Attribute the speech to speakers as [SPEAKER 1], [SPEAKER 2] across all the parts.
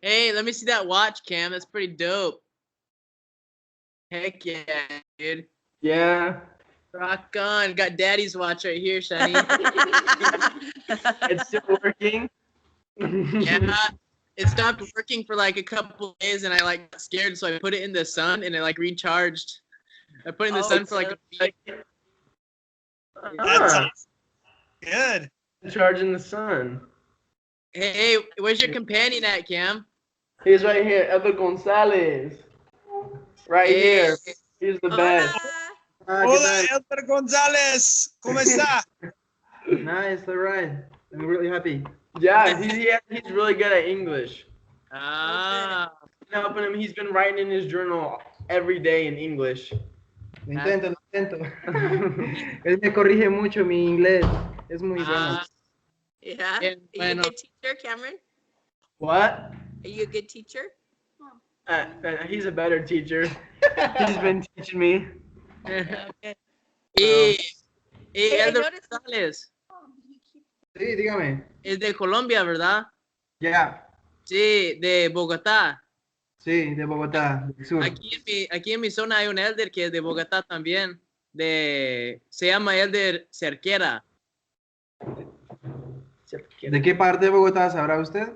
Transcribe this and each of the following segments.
[SPEAKER 1] Hey, let me see that watch, Cam. That's pretty dope. Heck yeah, dude.
[SPEAKER 2] Yeah.
[SPEAKER 1] Rock on. Got daddy's watch right here, Shani.
[SPEAKER 2] It's still working.
[SPEAKER 1] Yeah. It stopped working for like a couple days and I like got scared, so I put it in the sun and it like recharged. I put it in the sun for like a week.
[SPEAKER 3] That's awesome. Good.
[SPEAKER 2] Charge in the sun.
[SPEAKER 1] Hey, where's your companion at, Cam?
[SPEAKER 2] He's right here, Edward Gonzalez. Right here. He's the best.
[SPEAKER 3] Hola, Elber Gonzalez. ¿Cómo está?
[SPEAKER 4] Nice, all right. I'm really happy.
[SPEAKER 2] Yeah, he's really good at English.
[SPEAKER 1] Ah.
[SPEAKER 2] I'm helping him. He's been writing in his journal every day in English.
[SPEAKER 4] Lo intento. Él me corrige mucho mi inglés. Es muy bueno.
[SPEAKER 5] Yeah.
[SPEAKER 1] Bien,
[SPEAKER 5] Are you
[SPEAKER 1] bueno.
[SPEAKER 5] a good teacher, Cameron?
[SPEAKER 2] What?
[SPEAKER 5] Are you a good teacher?
[SPEAKER 2] He's a better teacher. He's been teaching me.
[SPEAKER 5] Okay.
[SPEAKER 1] Hey,
[SPEAKER 5] Hey, I
[SPEAKER 1] Elder
[SPEAKER 5] noticed-
[SPEAKER 1] González.
[SPEAKER 4] Sí, dígame.
[SPEAKER 1] Es de Colombia, ¿verdad?
[SPEAKER 4] Ya.
[SPEAKER 1] Sí, de Bogotá.
[SPEAKER 4] Sí, de Bogotá, del sur.
[SPEAKER 1] Aquí en mi zona hay un elder que es de Bogotá también. Se llama Elder Cerquera.
[SPEAKER 4] ¿De qué parte de Bogotá sabrá usted?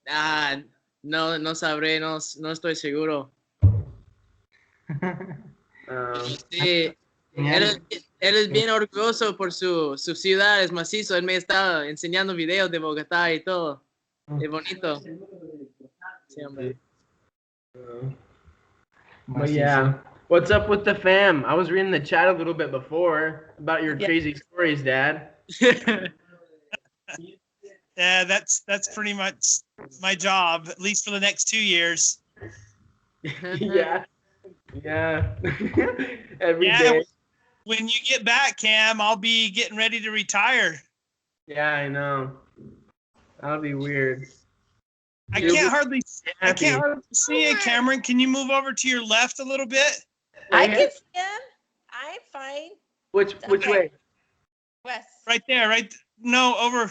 [SPEAKER 1] Ah, no sabré, no estoy seguro. Sí, él es bien orgulloso por su ciudad, es macizo. Él me está enseñando videos de Bogotá y todo. Es bonito. Sí, hombre.
[SPEAKER 2] But yeah. What's up with the fam? I was reading the chat a little bit before about your crazy stories, Dad.
[SPEAKER 3] Yeah, that's pretty much my job, at least for the next 2 years.
[SPEAKER 2] Yeah. Yeah. Every
[SPEAKER 3] Yeah.
[SPEAKER 2] day.
[SPEAKER 3] When you get back, Cam, I'll be getting ready to retire.
[SPEAKER 2] Yeah, I know. That'll be weird.
[SPEAKER 3] I
[SPEAKER 2] You'll
[SPEAKER 3] can't
[SPEAKER 2] be
[SPEAKER 3] hardly
[SPEAKER 2] happy.
[SPEAKER 3] see you, Cameron. Can you move over to your left a little bit?
[SPEAKER 5] I
[SPEAKER 2] Right
[SPEAKER 5] can
[SPEAKER 2] here?
[SPEAKER 5] see him. I'm fine.
[SPEAKER 2] Which
[SPEAKER 5] Okay.
[SPEAKER 2] way?
[SPEAKER 5] Wes.
[SPEAKER 3] Right there, no, over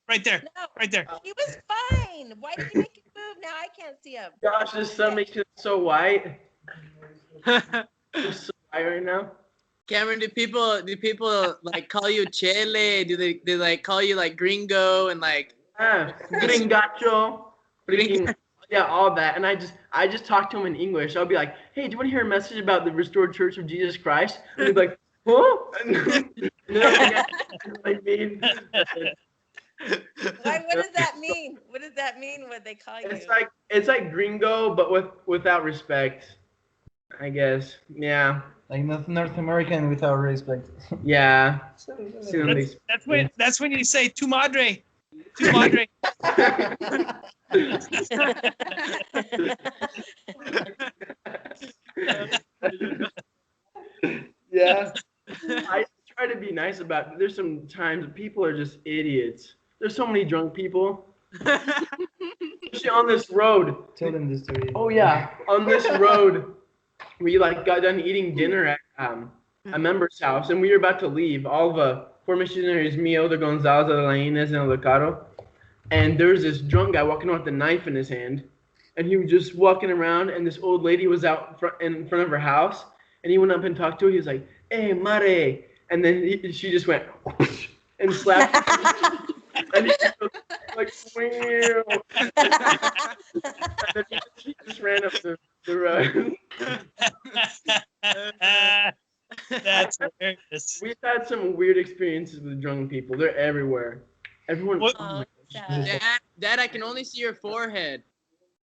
[SPEAKER 3] right there.
[SPEAKER 5] No,
[SPEAKER 3] Right there.
[SPEAKER 5] he was fine. Why did you make him move? Now I can't see him.
[SPEAKER 2] Gosh, this sun makes it so white. It's so white right now.
[SPEAKER 1] Cameron, do people like call you Chele? Do they like call you like Gringo and like
[SPEAKER 2] Gringacho. Freaking, yeah, all that. And I just talk to him in English. I'll be like, hey, do you want to hear a message about the Restored Church of Jesus Christ? And he'd be like, huh? Like me.
[SPEAKER 5] Why? What does that mean? What does that mean when they call you?
[SPEAKER 2] It's like gringo, but without respect, I guess. Yeah.
[SPEAKER 4] Like North American without respect.
[SPEAKER 2] Yeah.
[SPEAKER 3] That's when you say tu madre. Tu madre.
[SPEAKER 2] Yeah. I try to be nice about it. There's some times people are just idiots. There's so many drunk people. Especially on this road.
[SPEAKER 4] Tell them the story.
[SPEAKER 2] Oh yeah, on this road, we like got done eating dinner at a member's house, and we were about to leave. All the four missionaries, Mio, the Gonzalez, the Lainez, and the Caro. And there was this drunk guy walking around with a knife in his hand, and he was just walking around, and this old lady was out in front of her house, and he went up and talked to her. He was like, "Hey, mare," and then she just went and slapped him. And he was like, "Wow." And then she just ran up the road.
[SPEAKER 3] That's hilarious.
[SPEAKER 2] We've had some weird experiences with drunk people. They're everywhere. Everyone.
[SPEAKER 3] What-
[SPEAKER 2] Oh my
[SPEAKER 5] sad.
[SPEAKER 1] Dad, I can only see your forehead.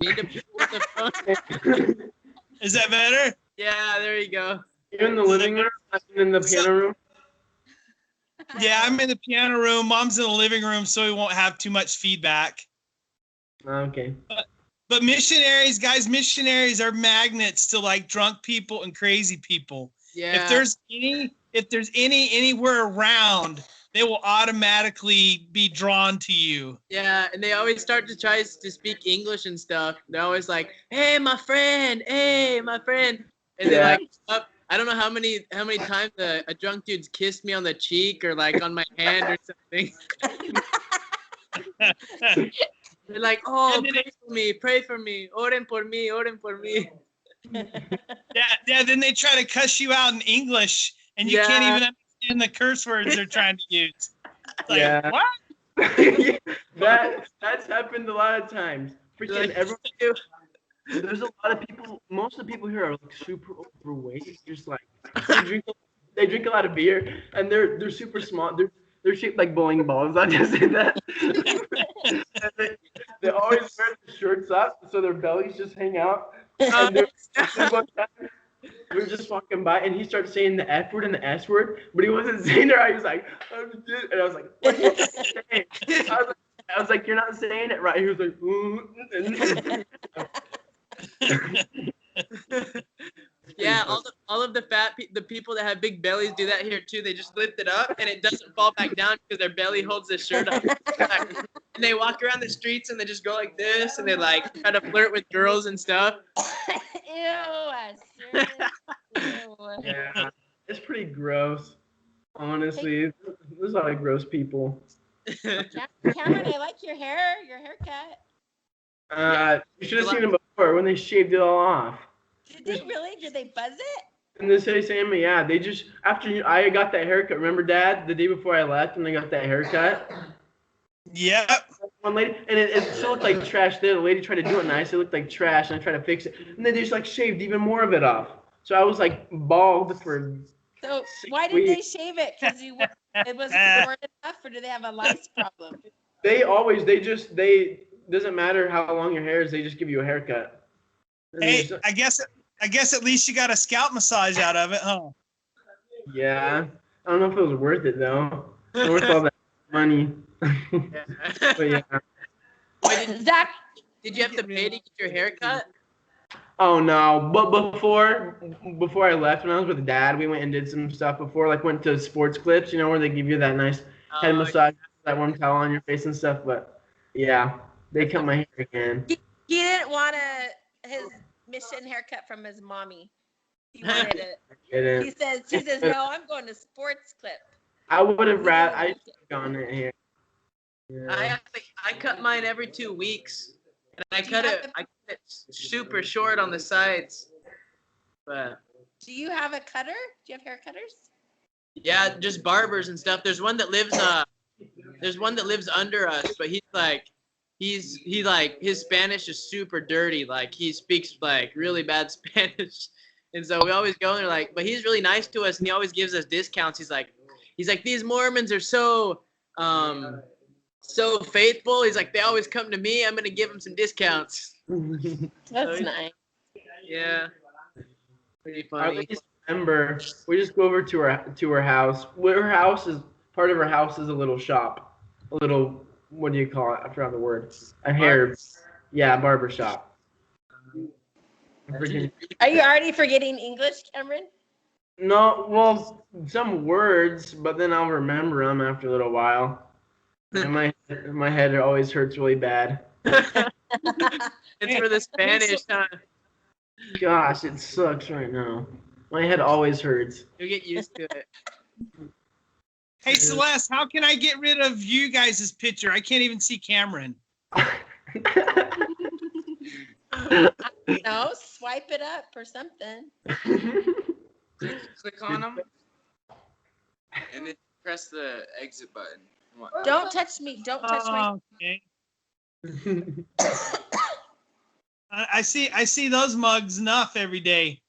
[SPEAKER 1] Need to put the phone.
[SPEAKER 3] Is that better?
[SPEAKER 1] Yeah, there you go.
[SPEAKER 2] You're in the living room, I'm in the piano room.
[SPEAKER 3] Yeah, I'm in the piano room. Mom's in the living room, so we won't have too much feedback.
[SPEAKER 2] Okay.
[SPEAKER 3] But missionaries are magnets to like drunk people and crazy people.
[SPEAKER 1] Yeah.
[SPEAKER 3] If there's any anywhere around, they will automatically be drawn to you.
[SPEAKER 1] Yeah, and they always start to try to speak English and stuff. They're always like, "Hey, my friend. Hey, my friend." And they're like, I don't know how many times a drunk dude's kissed me on the cheek or like on my hand or something. They're like, oh, pray for me, oren por mí, oren por mí.
[SPEAKER 3] Yeah. Then they try to cuss you out in English, and you can't even understand the curse words they're trying to use. It's like, what?
[SPEAKER 2] That's happened a lot of times. Freaking everyone. There's a lot of people. Most of the people here are like super overweight. Just like they drink a lot of beer, and they're super small. They're shaped like bowling balls. I'll just say that. they always wear their shirts up, so their bellies just hang out. And we're just walking by, and he starts saying the F word and the S word, but he wasn't saying it right. He was like, and I was like, what are you saying? I was like, you're not saying it right. He was like,
[SPEAKER 1] yeah, all of the the people that have big bellies do that here too. They just lift it up and it doesn't fall back down because their belly holds the shirt up. And they walk around the streets and they just go like this and they like try to flirt with girls and stuff.
[SPEAKER 2] Yeah, it's pretty gross. Honestly, there's a lot of gross people.
[SPEAKER 5] Cameron, I like your haircut.
[SPEAKER 2] You should have seen them before when they shaved it all off.
[SPEAKER 5] Did they really? Did they buzz it?
[SPEAKER 2] In the city, Sam, yeah, they just after I got that haircut. Remember, Dad, the day before I left, and they got that haircut.
[SPEAKER 3] Yeah.
[SPEAKER 2] One lady, and it still looked like trash. There, the lady tried to do it nice. It looked like trash, and I tried to fix it, and then they just like shaved even more of it off. So I was like bald for.
[SPEAKER 5] So why did they shave it? Because it wasn't short enough, or do they have a lice problem?
[SPEAKER 2] They doesn't matter how long your hair is. They just give you a haircut.
[SPEAKER 3] Hey, I guess at least you got a scalp massage out of it, huh?
[SPEAKER 2] Yeah, I don't know if it was worth it though. Worth all that money. But yeah.
[SPEAKER 1] Wait, Zach, did you have to pay to get your hair cut?
[SPEAKER 2] Oh no! But before I left, when I was with Dad, we went and did some stuff before, like went to sports clips, where they give you that nice head massage, that warm towel on your face and stuff. But yeah, they cut my hair again.
[SPEAKER 5] He didn't want his mission haircut from his mommy. He wanted it. He says, no, I'm going to sports clip.
[SPEAKER 2] I would have rather I should have gone it here.
[SPEAKER 1] Yeah. I cut mine every 2 weeks, and I cut it super short on the sides. But
[SPEAKER 5] do you have a cutter? Do you have hair cutters?
[SPEAKER 1] Yeah, just barbers and stuff. There's one that lives under us, but his Spanish is super dirty. Like he speaks like really bad Spanish. And so we always go and they're like, but he's really nice to us and he always gives us discounts. He's like, these Mormons are so faithful. He's like, they always come to me. I'm gonna give them some discounts.
[SPEAKER 5] That's nice.
[SPEAKER 1] Yeah. Pretty funny.
[SPEAKER 2] I just remember we just go over to her house. Her house is part of her house is a little shop. A little, what do you call it? I forgot the word. A hair. Yeah, barber shop.
[SPEAKER 5] Are you already forgetting English, Cameron?
[SPEAKER 2] No, well, some words, but then I'll remember them after a little while. And my head always hurts really bad.
[SPEAKER 1] It's for the Spanish, huh?
[SPEAKER 2] Gosh, it sucks right now. My head always hurts.
[SPEAKER 1] You'll get used to it.
[SPEAKER 3] Hey, Celeste, how can I get rid of you guys' picture? I can't even see Cameron.
[SPEAKER 5] No, swipe it up or something.
[SPEAKER 6] Click on them, and then press the exit button.
[SPEAKER 5] Don't touch me. Don't touch my.
[SPEAKER 3] Okay. I see those mugs enough every day.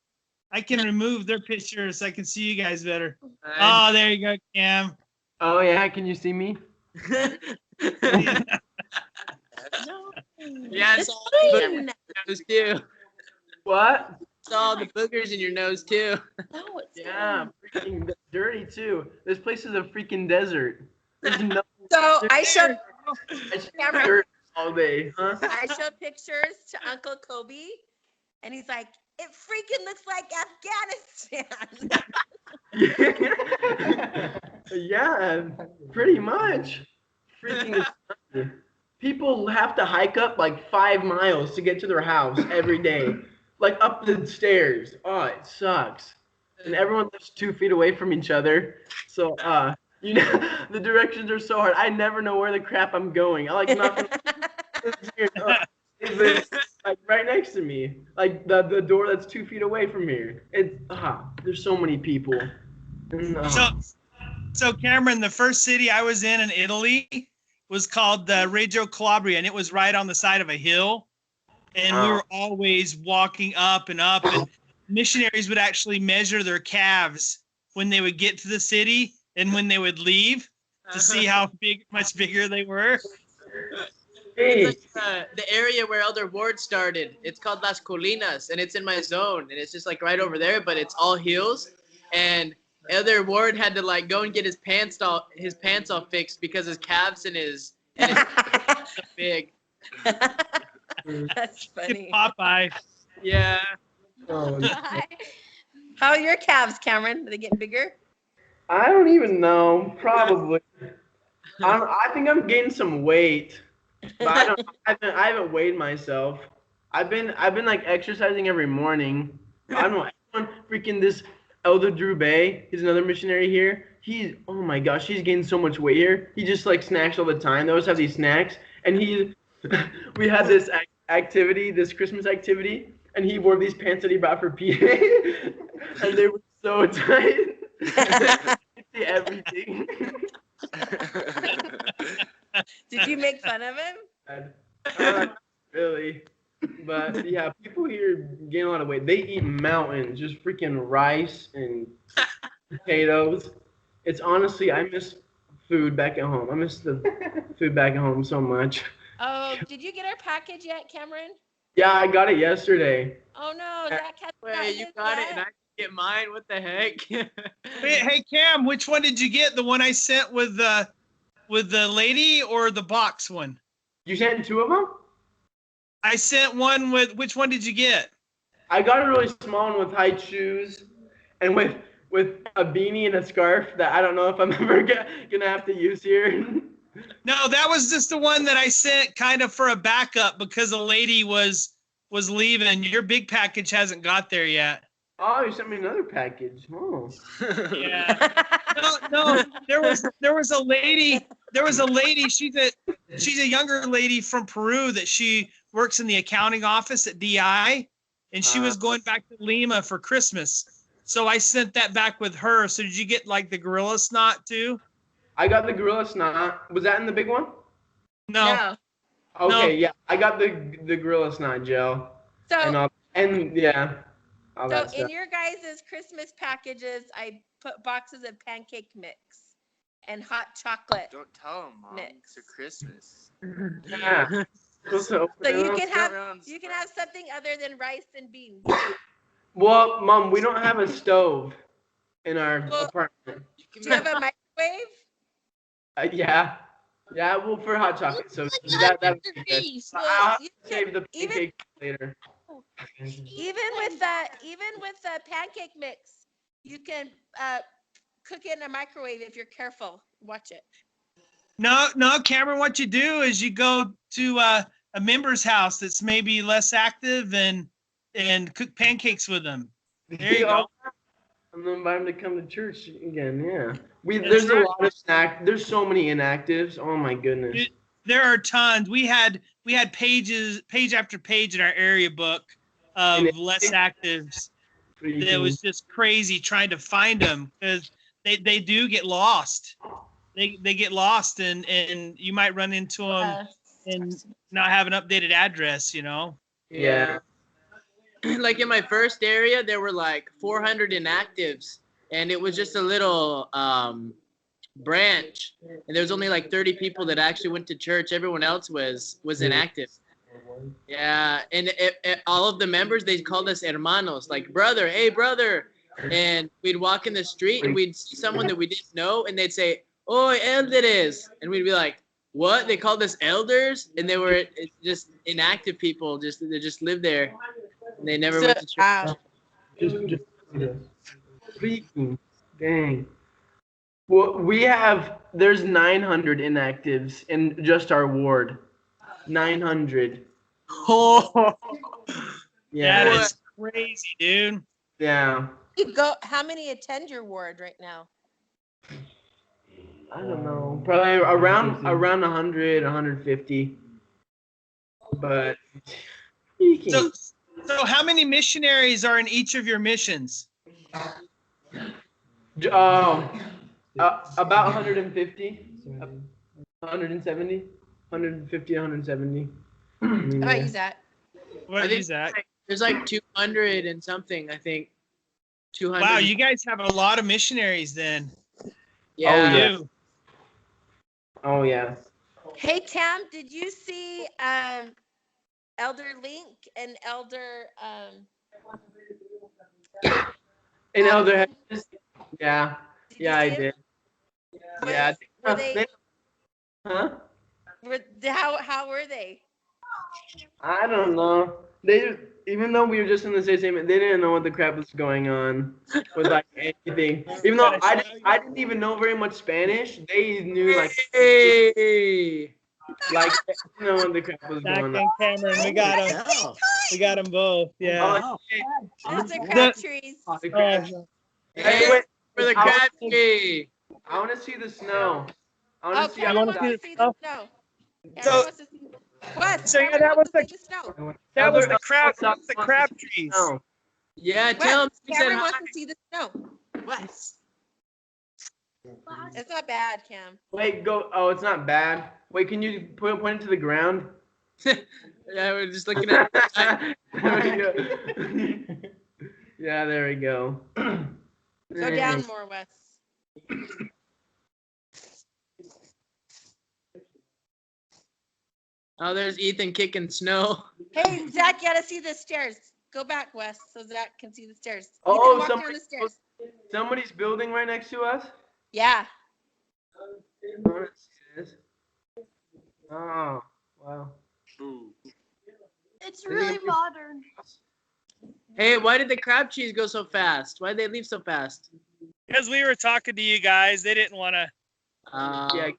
[SPEAKER 3] I can remove their pictures so I can see you guys better. Oh, there you go, Cam.
[SPEAKER 2] Oh yeah, can you see me?
[SPEAKER 1] Yeah, it's all the boogers in your nose too.
[SPEAKER 2] What?
[SPEAKER 1] It's all the boogers in your nose too.
[SPEAKER 5] No, it's
[SPEAKER 2] freaking dirty too. This place is a freaking desert. There's no.
[SPEAKER 5] So I showed
[SPEAKER 2] dirt all day, huh?
[SPEAKER 5] I showed pictures to Uncle Kobe, and he's like, "It freaking looks like Afghanistan."
[SPEAKER 2] Yeah, pretty much. Freaking people have to hike up like 5 miles to get to their house every day, like up the stairs. Oh, it sucks. And everyone lives 2 feet away from each other, so the directions are so hard. I never know where the crap I'm going. I like nothing. He lives like right next to me, like the door that's 2 feet away from here. There's so many people.
[SPEAKER 3] So Cameron, the first city I was in Italy was called Reggio Calabria, and it was right on the side of a hill. And we were always walking up and up, and missionaries would actually measure their calves when they would get to the city and when they would leave to see how much bigger they were.
[SPEAKER 1] It's like the area where Elder Ward started. It's called Las Colinas, and it's in my zone, and it's just like right over there, but it's all hills. And Elder Ward had to like go and get his pants all fixed because his calves and his big.
[SPEAKER 5] That's funny.
[SPEAKER 3] Popeye.
[SPEAKER 1] Yeah.
[SPEAKER 5] How are your calves, Cameron? Are they getting bigger?
[SPEAKER 2] I don't even know. Probably. I think I'm gaining some weight, but I haven't weighed myself. I've been like exercising every morning. I don't know. Everyone, freaking this Elder Drew Bay, he's another missionary here. Oh my gosh, he's gained so much weight here. He just like snacks all the time. They always have these snacks, and we had this activity, this Christmas activity, and he wore these pants that he bought for PA, and they were so tight. See everything.
[SPEAKER 5] Did you make fun of him?
[SPEAKER 2] Really. But yeah, people here gain a lot of weight. They eat mountains, just freaking rice and potatoes. It's honestly, I miss food back at home. I miss the food back at home so much.
[SPEAKER 5] Oh, did you get our package yet, Cameron?
[SPEAKER 2] Yeah, I got it yesterday.
[SPEAKER 5] Oh no, Zach hasn't got
[SPEAKER 1] Wait, you
[SPEAKER 5] his
[SPEAKER 1] got
[SPEAKER 5] yet.
[SPEAKER 1] it, and I can get mine. What the heck?
[SPEAKER 3] Hey Cam, which one did you get? The one I sent with the lady or the box one?
[SPEAKER 2] You sent 2 of them?
[SPEAKER 3] I sent one with. Which one did you get?
[SPEAKER 2] I got a really small one with high shoes, and with a beanie and a scarf that I don't know if I'm ever gonna have to use here.
[SPEAKER 3] No, that was just the one that I sent kind of for a backup because a lady was leaving. Your big package hasn't got there yet.
[SPEAKER 2] Oh, you sent me another package. Oh.
[SPEAKER 3] Yeah. No. There was a lady. She's a younger lady from Peru that she works in the accounting office at DI, and she was going back to Lima for Christmas. So I sent that back with her. So did you get like the gorilla snot too?
[SPEAKER 2] I got the gorilla snot. Was that in the big one?
[SPEAKER 3] No.
[SPEAKER 2] Okay, yeah. I got the gorilla snot gel.
[SPEAKER 5] So
[SPEAKER 2] All that
[SPEAKER 5] in
[SPEAKER 2] stuff.
[SPEAKER 5] your guys' Christmas packages, I put boxes of pancake mix and hot chocolate.
[SPEAKER 6] Don't tell him, Mom.
[SPEAKER 5] Mix.
[SPEAKER 6] It's Christmas.
[SPEAKER 2] Yeah.
[SPEAKER 5] So you can have something other than rice and beans.
[SPEAKER 2] Well, Mom, we don't have a stove in our apartment.
[SPEAKER 5] Do you have a microwave?
[SPEAKER 2] Yeah. Yeah, well, for hot chocolate. So that would be good.
[SPEAKER 5] Well,
[SPEAKER 2] I'll have
[SPEAKER 5] you
[SPEAKER 2] to save the
[SPEAKER 5] even-
[SPEAKER 2] pancake later.
[SPEAKER 5] Even with the pancake mix, you can cook it in a microwave if you're careful. Watch it.
[SPEAKER 3] No, Cameron, what you do is you go to a member's house that's maybe less active and cook pancakes with them. There you go.
[SPEAKER 2] I'm gonna invite him to come to church again. Yeah. There's a lot of There's so many inactives. Oh my goodness.
[SPEAKER 3] There are tons. We had page after page in our area book of less actives. It was just crazy trying to find them because they do get lost. They get lost and you might run into them and not have an updated address, you know?
[SPEAKER 2] Yeah.
[SPEAKER 1] Like in my first area, there were like 400 inactives, and it was just a little branch, and there was only like 30 people that actually went to church. Everyone else was inactive. Yeah, and all of the members, they called us hermanos, like brother, hey brother, and we'd walk in the street and we'd see someone that we didn't know, and they'd say, "Oh, elders," and we'd be like, "What?" They called us elders, and they were just inactive people. They just lived there. And they never went to church.
[SPEAKER 2] Just freaking dang. Well, there's 900 inactives in just our ward. 900.
[SPEAKER 1] Oh,
[SPEAKER 3] Yeah, that's crazy, dude.
[SPEAKER 2] Yeah.
[SPEAKER 5] How many attend your ward right now?
[SPEAKER 2] I don't know. Probably around 100, 150. But
[SPEAKER 3] So how many missionaries are in each of your missions?
[SPEAKER 2] About 150, 170, 150, 170.
[SPEAKER 5] How about you, Zach?
[SPEAKER 3] What is that?
[SPEAKER 1] There's like 200 and something, I think. 200.
[SPEAKER 3] Wow, you guys have a lot of missionaries then.
[SPEAKER 1] Yeah.
[SPEAKER 2] Oh yeah.
[SPEAKER 5] Hey, Cam, did you see Elder Link and Elder
[SPEAKER 2] Elder
[SPEAKER 5] Addison?
[SPEAKER 2] Hedges? Yeah.
[SPEAKER 5] Did you
[SPEAKER 2] Yeah, I
[SPEAKER 5] see 'em?
[SPEAKER 2] did. Yeah.
[SPEAKER 5] Were they?
[SPEAKER 2] Huh?
[SPEAKER 5] How were they?
[SPEAKER 2] I don't know. Even though we were just in the same statement, they didn't know what the crap was going on with like anything. Even though I didn't even know very much Spanish, they knew like
[SPEAKER 1] Hey.
[SPEAKER 2] like they didn't know what the crap was
[SPEAKER 3] Zac
[SPEAKER 2] going on.
[SPEAKER 3] and Cameron, we got them. We got them both. Yeah.
[SPEAKER 2] Oh,
[SPEAKER 5] There's the crab trees.
[SPEAKER 2] the crap.
[SPEAKER 1] Hey,
[SPEAKER 2] Wait,
[SPEAKER 1] for the crab tree.
[SPEAKER 2] I want to see the snow. I want
[SPEAKER 5] Oh,
[SPEAKER 2] to see
[SPEAKER 5] Cameron
[SPEAKER 2] outside.
[SPEAKER 5] wants to see the snow. Cameron
[SPEAKER 3] So-
[SPEAKER 5] wants to see. What?
[SPEAKER 3] So, yeah,
[SPEAKER 5] Cameron
[SPEAKER 3] that
[SPEAKER 5] wants
[SPEAKER 3] was
[SPEAKER 5] to see the snow.
[SPEAKER 3] That was
[SPEAKER 2] Elder
[SPEAKER 3] the crab.
[SPEAKER 2] Elder
[SPEAKER 3] The
[SPEAKER 2] wants
[SPEAKER 3] crab
[SPEAKER 2] to see the
[SPEAKER 3] trees.
[SPEAKER 2] snow.
[SPEAKER 1] Yeah, tell him
[SPEAKER 5] What?
[SPEAKER 1] he said
[SPEAKER 5] Cameron
[SPEAKER 1] hi.
[SPEAKER 5] wants to see the snow.
[SPEAKER 1] What?
[SPEAKER 5] It's not bad, Cam.
[SPEAKER 2] Wait, go. Oh, it's not bad. Wait, can you point it to the ground?
[SPEAKER 1] Yeah, we're just looking at.
[SPEAKER 2] There we go. Yeah, there we go.
[SPEAKER 5] Go down more, Wes.
[SPEAKER 1] Oh, there's Ethan kicking snow.
[SPEAKER 5] Hey, Zach, you gotta see the stairs. Go back, Wes, so Zach can see the stairs.
[SPEAKER 2] Oh,
[SPEAKER 5] Ethan, walk down the stairs.
[SPEAKER 2] Somebody's building right next to us.
[SPEAKER 5] Yeah.
[SPEAKER 2] I wanna see this. Oh, wow.
[SPEAKER 5] It's
[SPEAKER 2] really
[SPEAKER 5] modern.
[SPEAKER 1] Hey, why did the crab cheese go so fast? Why did they leave so fast?
[SPEAKER 3] Because we were talking to you guys, they didn't want to.
[SPEAKER 2] Yeah.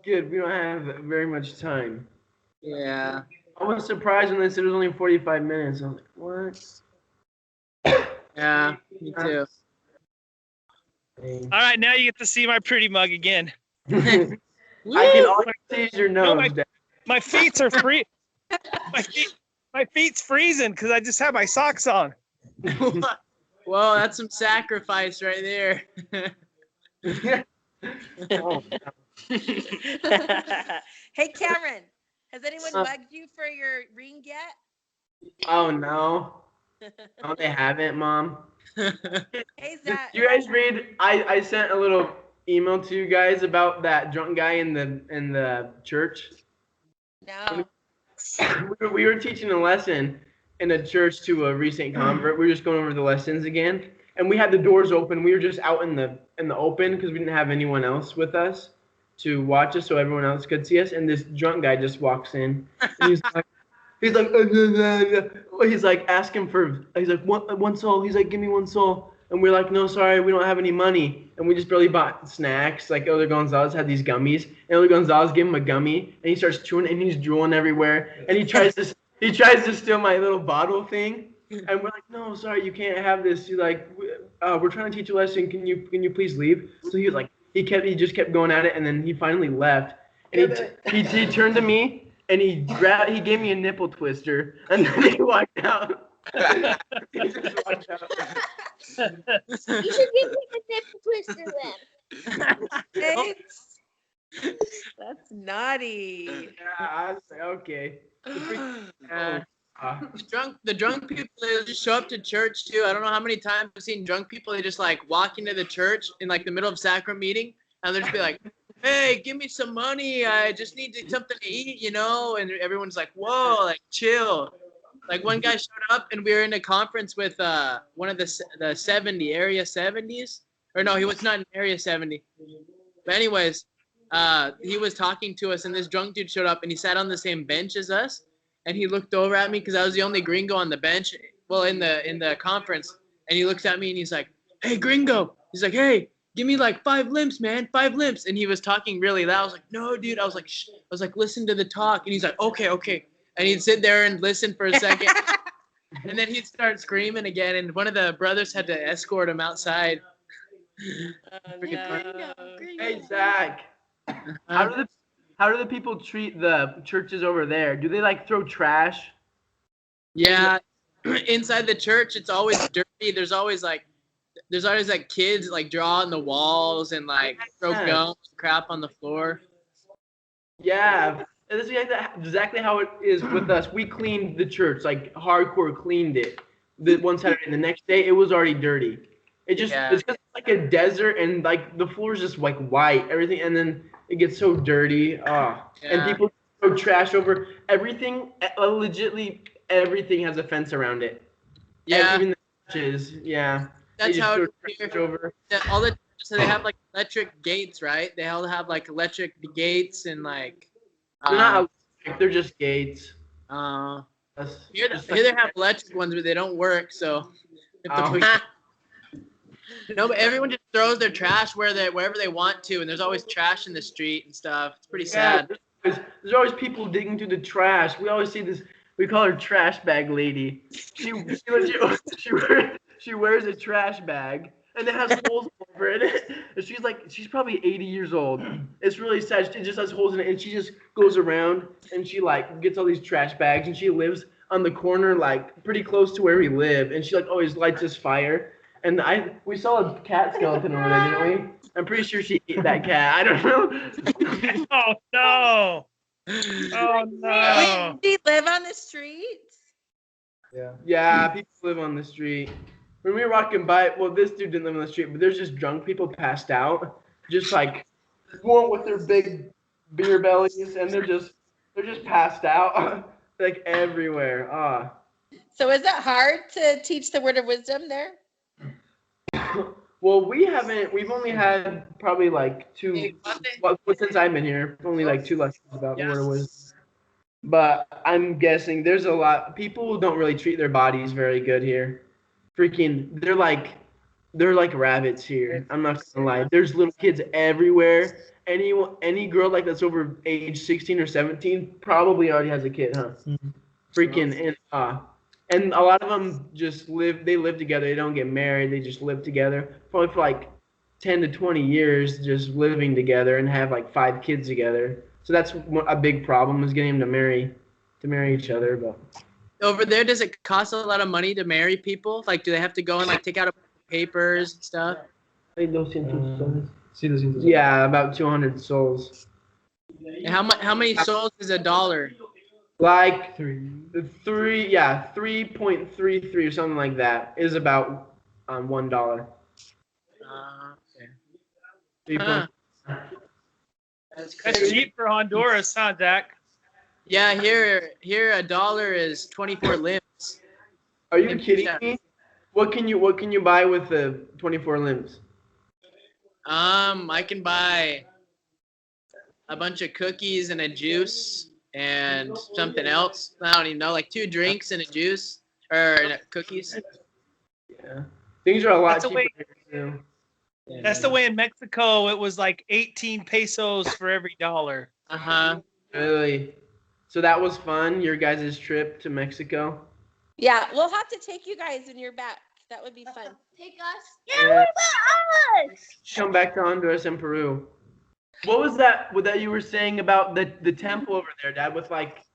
[SPEAKER 2] Good. We don't have very much time.
[SPEAKER 1] Yeah.
[SPEAKER 2] I was surprised when they said it was only 45 minutes. I was like, what?
[SPEAKER 1] Yeah, me too.
[SPEAKER 3] All right, now you get to see my pretty mug again.
[SPEAKER 2] I can always see your
[SPEAKER 3] No,
[SPEAKER 2] nose. Dad.
[SPEAKER 3] My feet are free. My feet's freezing because I just have my socks on.
[SPEAKER 1] Whoa, that's some sacrifice right there.
[SPEAKER 2] Oh,
[SPEAKER 5] Hey, Cameron, has anyone bugged you for your ring yet?
[SPEAKER 2] oh no. Oh, they haven't, Mom.
[SPEAKER 5] Hey, Zach.
[SPEAKER 2] You guys read? I sent a little email to you guys about that drunk guy in the church.
[SPEAKER 5] No.
[SPEAKER 2] We were teaching a lesson in a church to a recent convert. We were just going over the lessons again, and we had the doors open. We were just out in the open because we didn't have anyone else with us to watch us, so everyone else could see us. And this drunk guy just walks in. And he's like asking for. He's like one soul. He's like, give me one soul. And we're like, no, sorry, we don't have any money. And we just barely bought snacks. Like Elder Gonzalez had these gummies. And Elder Gonzalez gave him a gummy, and he starts chewing, and he's drooling everywhere. And he tries to steal my little bottle thing. And we're like, no, sorry, you can't have this. He's like, we're trying to teach you a lesson. Can you please leave? So he was like, he just kept going at it, and then he finally left. And he turned to me, and he gave me a nipple twister, and then he walked out. He just walked out.
[SPEAKER 5] You should give me a nipple twister then. Thanks. That's naughty.
[SPEAKER 2] Yeah, I was like, okay.
[SPEAKER 1] The drunk people, they just show up to church too. I don't know how many times I've seen drunk people. They just like walk into the church in like the middle of sacrament meeting, and they'll just be like, "Hey, give me some money. I just need something to eat, you know." And everyone's like, "Whoa, like chill." Like one guy showed up, and we were in a conference with one of the 70 area 70s, or no, he was not in area 70. But anyways, he was talking to us, and this drunk dude showed up, and he sat on the same bench as us. And he looked over at me because I was the only gringo on the bench, well, in the conference. And he looks at me and he's like, "Hey, gringo." He's like, "Hey, give me like 5 limps, man, 5 limps." And he was talking really loud. I was like, "No, dude." I was like, "Shh." I was like, "Listen to the talk." And he's like, "Okay." And he'd sit there and listen for a second. And then he'd start screaming again. And one of the brothers had to escort him outside.
[SPEAKER 5] Oh, no.
[SPEAKER 2] Hey, Zach. How How do the people treat the churches over there? Do they like throw trash?
[SPEAKER 1] Yeah, inside the church, it's always dirty. There's always like kids like draw on the walls and like throw gum and crap on the floor.
[SPEAKER 2] Yeah, and this is exactly how it is with us. We cleaned the church, like hardcore cleaned it. The one Saturday, and the next day it was already dirty. It's just like a desert, and like the floor is just like white, everything, and then it gets so dirty. And people throw trash over everything. Legitly, everything has a fence around it.
[SPEAKER 1] Yeah,
[SPEAKER 2] even the churches. Yeah,
[SPEAKER 1] that's how it is
[SPEAKER 2] over.
[SPEAKER 1] All the so they have like electric gates, right? They all have like electric gates and like.
[SPEAKER 2] They're not electric, they're just gates.
[SPEAKER 1] Here they have electric ones, but they don't work. So. No, but everyone just throws their trash wherever they want to, and there's always trash in the street and stuff. It's pretty sad.
[SPEAKER 2] There's always people digging through the trash. We always see this. We call her trash bag lady. She wears a trash bag, and it has holes over it. And she's probably 80 years old. It's really sad. It just has holes in it, and she just goes around and she like gets all these trash bags, and she lives on the corner like pretty close to where we live, and she like always lights this fire. And we saw a cat skeleton over there, didn't we? I'm pretty sure she ate that cat. I don't know.
[SPEAKER 3] Oh no! Oh no!
[SPEAKER 5] Do you live on the streets?
[SPEAKER 2] Yeah, people live on the street. When we were walking by, well, this dude didn't live on the street, but there's just drunk people passed out, just like one with their big beer bellies, and they're just passed out like everywhere.
[SPEAKER 5] So is it hard to teach the word of wisdom there?
[SPEAKER 2] Well, we've only had probably like two, since I've been here, only like 2 lessons about the word of wisdom. But I'm guessing there's a lot, people don't really treat their bodies very good here. They're like rabbits here. I'm not gonna lie. There's little kids everywhere. Any girl like that's over age 16 or 17 probably already has a kid, huh? And a lot of them they live together. They don't get married. They just live together. Probably for like 10 to 20 years just living together and have like 5 kids together. So that's a big problem is getting them to marry each other. But
[SPEAKER 1] over there, does it cost a lot of money to marry people? Like, do they have to go and like take out papers and stuff?
[SPEAKER 2] Yeah, about 200 souls.
[SPEAKER 1] And how many souls is $1?
[SPEAKER 2] Like 3.33 or something like that is about $1.
[SPEAKER 1] Okay.
[SPEAKER 3] That's cheap for Honduras, huh, Zach?
[SPEAKER 1] Yeah, here $1 is 24 limbs.
[SPEAKER 2] Are you kidding me? What can you buy with the 24 limbs?
[SPEAKER 1] I can buy a bunch of cookies and a juice and something else. I don't even know, like 2 drinks and a juice or cookies.
[SPEAKER 2] Yeah, things are a lot cheaper here too.
[SPEAKER 3] That's the way in Mexico. It was like 18 pesos for every $1.
[SPEAKER 2] Really? So that was fun. Your guys' trip to Mexico.
[SPEAKER 5] Yeah, we'll have to take you guys when you're back. That would be fun.
[SPEAKER 7] Take us?
[SPEAKER 5] Yeah, what about us?
[SPEAKER 2] Come back to Honduras and Peru. What was that you were saying about the temple over there, Dad, with like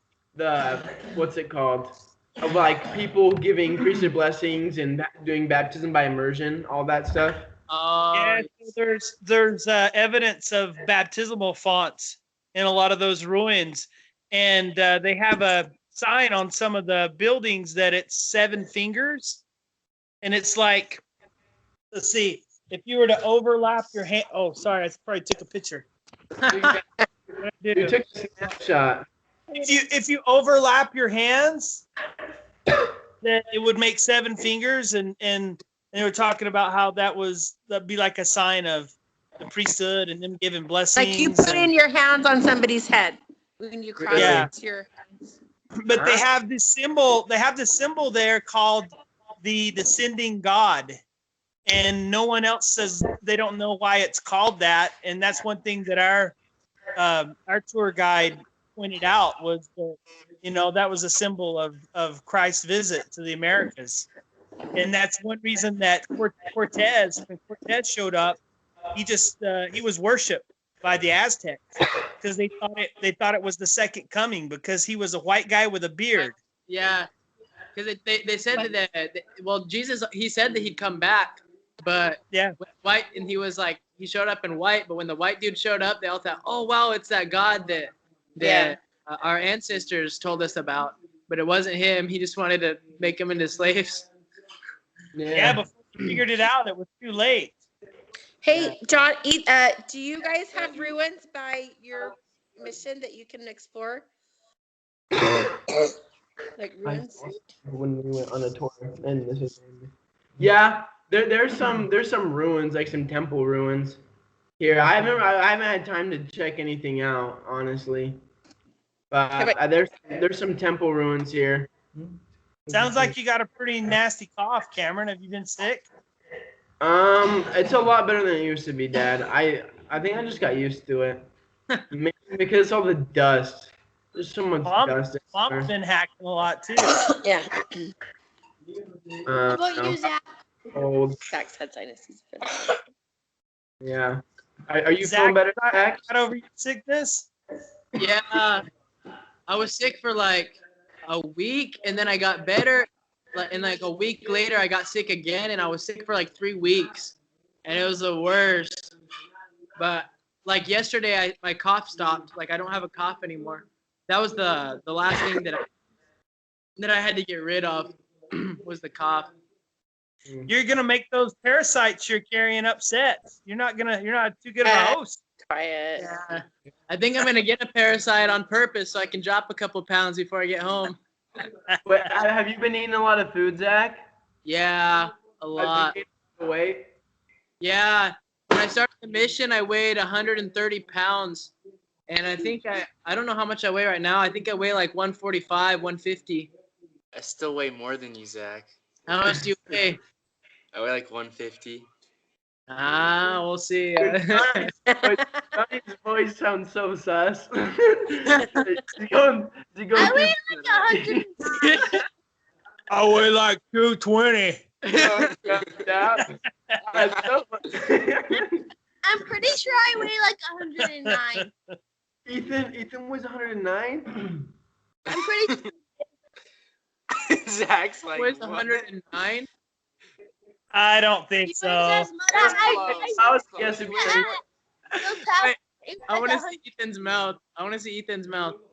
[SPEAKER 2] what's it called? Of like people giving priestly blessings and doing baptism by immersion, all that stuff?
[SPEAKER 3] Yeah, so there's evidence of baptismal fonts in a lot of those ruins. And they have a sign on some of the buildings that it's 7 fingers. And it's like, let's see, if you were to overlap your hand. Oh, sorry, I probably took a picture.
[SPEAKER 2] You took a snapshot.
[SPEAKER 3] If you overlap your hands, then it would make 7 fingers. And they were talking about how that'd be like a sign of the priesthood and them giving blessings.
[SPEAKER 5] Like you put in your hands on somebody's head when you cross your hands.
[SPEAKER 3] But they have this symbol. They have this symbol there called the descending God, and no one else says they don't know why it's called that. And that's one thing that our tour guide pointed out was that that was a symbol of Christ's visit to the Americas, and that's one reason that Cortez, when Cortez showed up, he was worshipped by the Aztecs because they thought it was the second coming because he was a white guy with a beard.
[SPEAKER 1] Yeah, because they said that well, Jesus, he said that he'd come back, but
[SPEAKER 3] yeah,
[SPEAKER 1] white, and he was like, he showed up in white, but when the white dude showed up, they all thought, oh wow, it's that God that our ancestors told us about, but it wasn't him. He just wanted to make them into slaves.
[SPEAKER 3] Yeah, before we figured it out, it was too late.
[SPEAKER 5] Hey, John, do you guys have ruins by your mission that you can explore? Like ruins?
[SPEAKER 2] When we went on a tour, and this is. Yeah, there's some ruins, like some temple ruins here. I haven't had time to check anything out, honestly. But there's some temple ruins here.
[SPEAKER 3] Sounds like you got a pretty nasty cough, Cameron. Have you been sick?
[SPEAKER 2] It's a lot better than it used to be, Dad. I think I just got used to it. Maybe because all the dust. There's so much dust.
[SPEAKER 3] Mom's been hacking a lot too.
[SPEAKER 5] Yeah.
[SPEAKER 2] How about you, Zach? Old.
[SPEAKER 5] Zach's had sinuses.
[SPEAKER 2] Yeah. Are you feeling better, Zach?
[SPEAKER 3] Got over your sickness?
[SPEAKER 1] Yeah. I was sick for like a week, and then I got better. And like a week later, I got sick again, and I was sick for like 3 weeks, and it was the worst. But like yesterday, my cough stopped. Like I don't have a cough anymore. That was the last thing that I had to get rid of was the cough.
[SPEAKER 3] You're gonna make those parasites you're carrying upset. You're not too good of a host.
[SPEAKER 5] Try it.
[SPEAKER 1] Yeah. I think I'm gonna get a parasite on purpose so I can drop a couple pounds before I get home.
[SPEAKER 2] Wait, have you been eating a lot of food, Zach?
[SPEAKER 1] Yeah, a lot.
[SPEAKER 2] Have you gained weight?
[SPEAKER 1] Yeah. When I started the mission, I weighed 130 pounds. And I think I don't know how much I weigh right now. I think I weigh like 145, 150.
[SPEAKER 6] I still weigh more than you, Zach.
[SPEAKER 1] How much do you weigh?
[SPEAKER 6] I weigh like 150.
[SPEAKER 1] We'll see.
[SPEAKER 2] Johnny's voice sounds so sus.
[SPEAKER 7] I weigh like 100.
[SPEAKER 3] I weigh like 220.
[SPEAKER 7] I'm pretty sure I weigh like 109.
[SPEAKER 2] Ethan was 109.
[SPEAKER 7] I'm pretty sure.
[SPEAKER 6] Zach's like
[SPEAKER 1] weighs 109.
[SPEAKER 3] I don't think so.
[SPEAKER 2] I was guessing.
[SPEAKER 1] I want to see Ethan's mouth.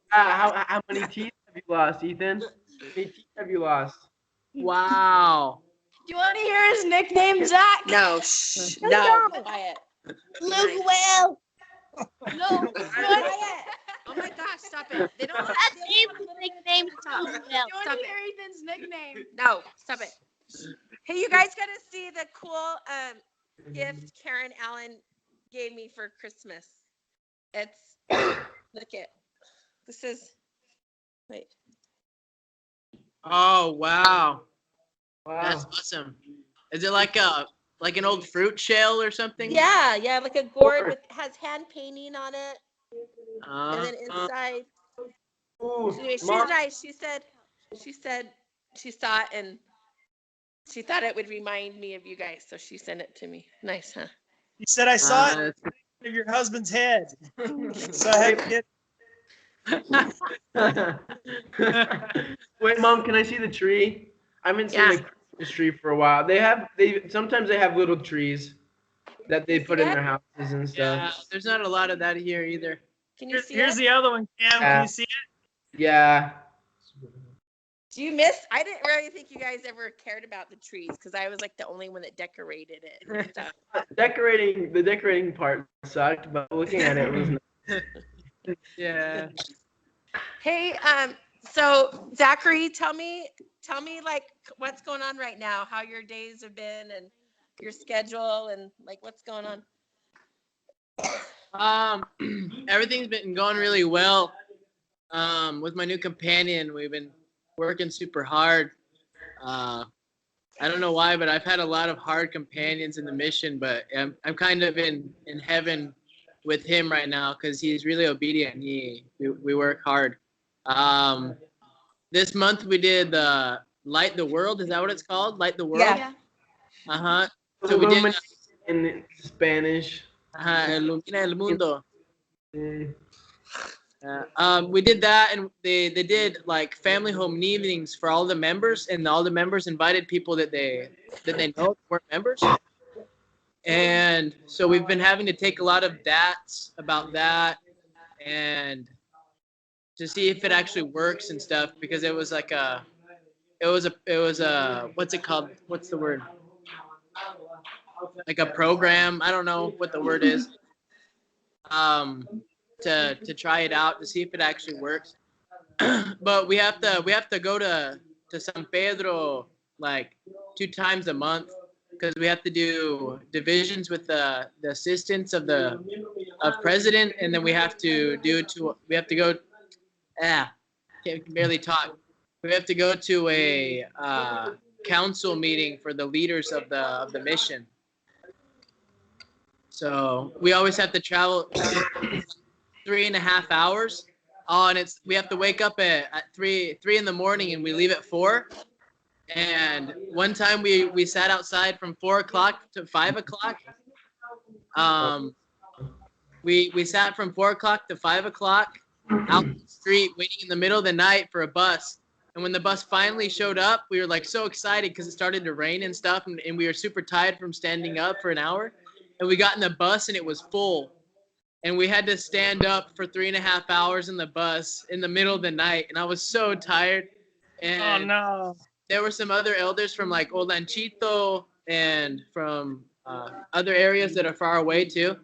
[SPEAKER 1] How
[SPEAKER 2] many teeth have you lost, Ethan? How many teeth have you lost?
[SPEAKER 1] Wow.
[SPEAKER 7] Do you want to hear his nickname, Zach?
[SPEAKER 5] No, shh. No. Quiet.
[SPEAKER 7] Luke Will. No,
[SPEAKER 5] Quiet. Oh my gosh, stop it. They don't want
[SPEAKER 7] That's Ethan's nickname.
[SPEAKER 5] Stop.
[SPEAKER 7] Luke Will.
[SPEAKER 5] Do you want
[SPEAKER 7] Stop
[SPEAKER 5] to
[SPEAKER 7] it.
[SPEAKER 5] hear Ethan's nickname? No, stop it. Hey, you guys got to see the cool gift Karen Allen gave me for Christmas. It's look it. This is wait.
[SPEAKER 1] Oh wow.
[SPEAKER 2] Wow.
[SPEAKER 1] That's awesome. Is it like an old fruit shell or something?
[SPEAKER 5] Yeah, like a gourd with has hand painting on it, and then inside. She's nice. She said she saw it and she thought it would remind me of you guys, so she sent it to me. Nice, huh?
[SPEAKER 3] You said I saw it of your husband's head. So heck,
[SPEAKER 2] Wait, Mom, can I see the tree? I haven't seen the Christmas tree for a while. Sometimes they have little trees that they put in their houses and stuff.
[SPEAKER 1] Yeah, there's not a lot of that here either.
[SPEAKER 5] Can you see
[SPEAKER 3] Here's
[SPEAKER 5] it?
[SPEAKER 3] the other one, Cam. Can you see it?
[SPEAKER 2] Yeah.
[SPEAKER 5] Do you miss? I didn't really think you guys ever cared about the trees because I was like the only one that decorated it and stuff.
[SPEAKER 2] The decorating part sucked, but looking at it was nice.
[SPEAKER 1] Yeah.
[SPEAKER 5] Hey, so Zachary, tell me like what's going on right now, how your days have been and your schedule and like what's going on.
[SPEAKER 1] Everything's been going really well. With my new companion, we've been working super hard. I don't know why, but I've had a lot of hard companions in the mission, but I'm kind of in heaven with him right now because he's really obedient. We work hard. This month we did Light the World. Is that what it's called? Light the World?
[SPEAKER 5] Yeah.
[SPEAKER 1] So we did
[SPEAKER 2] in Spanish.
[SPEAKER 1] Ilumina el Mundo. We did that, and they did like family home evenings for all the members, and all the members invited people that they know weren't members. And so we've been having to take a lot of dats about that, and to see if it actually works and stuff, because it was like what's it called? What's the word? Like a program. I don't know what the word is. To try it out to see if it actually works. But we have to go to San Pedro like 2 times a month, because we have to do divisions with the assistants of president, and then we have to go can't barely talk. We have to go to a council meeting for the leaders of the mission. So we always have to travel 3.5 hours. Oh, and we have to wake up at 3 in the morning, and we leave at 4. And one time we sat outside from 4 o'clock to 5 o'clock. We sat from 4 o'clock to 5 o'clock out in the street, waiting in the middle of the night for a bus. And when the bus finally showed up, we were like so excited because it started to rain and stuff, and we were super tired from standing up for an hour. And we got in the bus, and it was full. And we had to stand up for 3.5 hours in the bus in the middle of the night, and I was so tired. And
[SPEAKER 3] oh no!
[SPEAKER 1] There were some other elders from like Olanchito and from other areas that are far away too,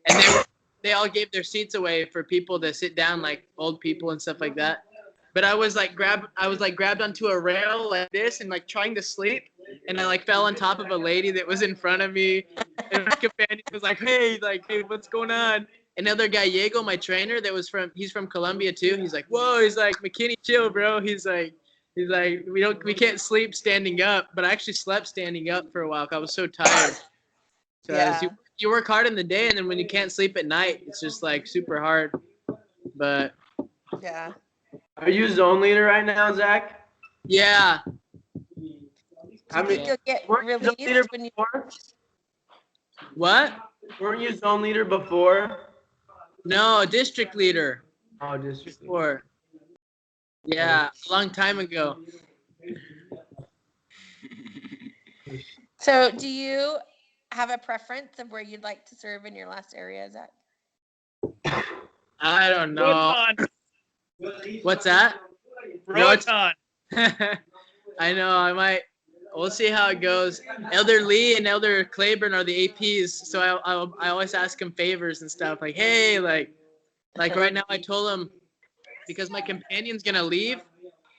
[SPEAKER 1] and they all gave their seats away for people to sit down, like old people and stuff like that. But I was like grabbed onto a rail like this and like trying to sleep, and I like fell on top of a lady that was in front of me, and my companion was like, hey, what's going on? Another Gallego, my trainer, he's from Colombia too. He's like, whoa, he's like, McKinney, chill, bro. He's like, we can't sleep standing up, but I actually slept standing up for a while. I was so tired. So
[SPEAKER 5] Yeah.
[SPEAKER 1] you work hard in the day, and then when you can't sleep at night, it's just like super hard. But
[SPEAKER 5] Yeah.
[SPEAKER 2] Are you zone leader right now, Zach?
[SPEAKER 1] yeah.
[SPEAKER 5] Do you think you'll get
[SPEAKER 2] Weren't you zone leader
[SPEAKER 5] released when you?
[SPEAKER 2] before?
[SPEAKER 1] What?
[SPEAKER 2] Weren't you zone leader before?
[SPEAKER 1] No, district leader.
[SPEAKER 2] Oh, district leader.
[SPEAKER 1] Before. Yeah, a long time ago.
[SPEAKER 5] So, do you have a preference of where you'd like to serve in your last area, Zach?
[SPEAKER 1] I don't know.
[SPEAKER 3] Rotan.
[SPEAKER 1] What's that?
[SPEAKER 3] Rotan.
[SPEAKER 1] I know. I might. We'll see how it goes. Elder Lee and Elder Claiborne are the APs, so I always ask them favors and stuff. Like, hey, like right now I told them, because my companion's gonna leave.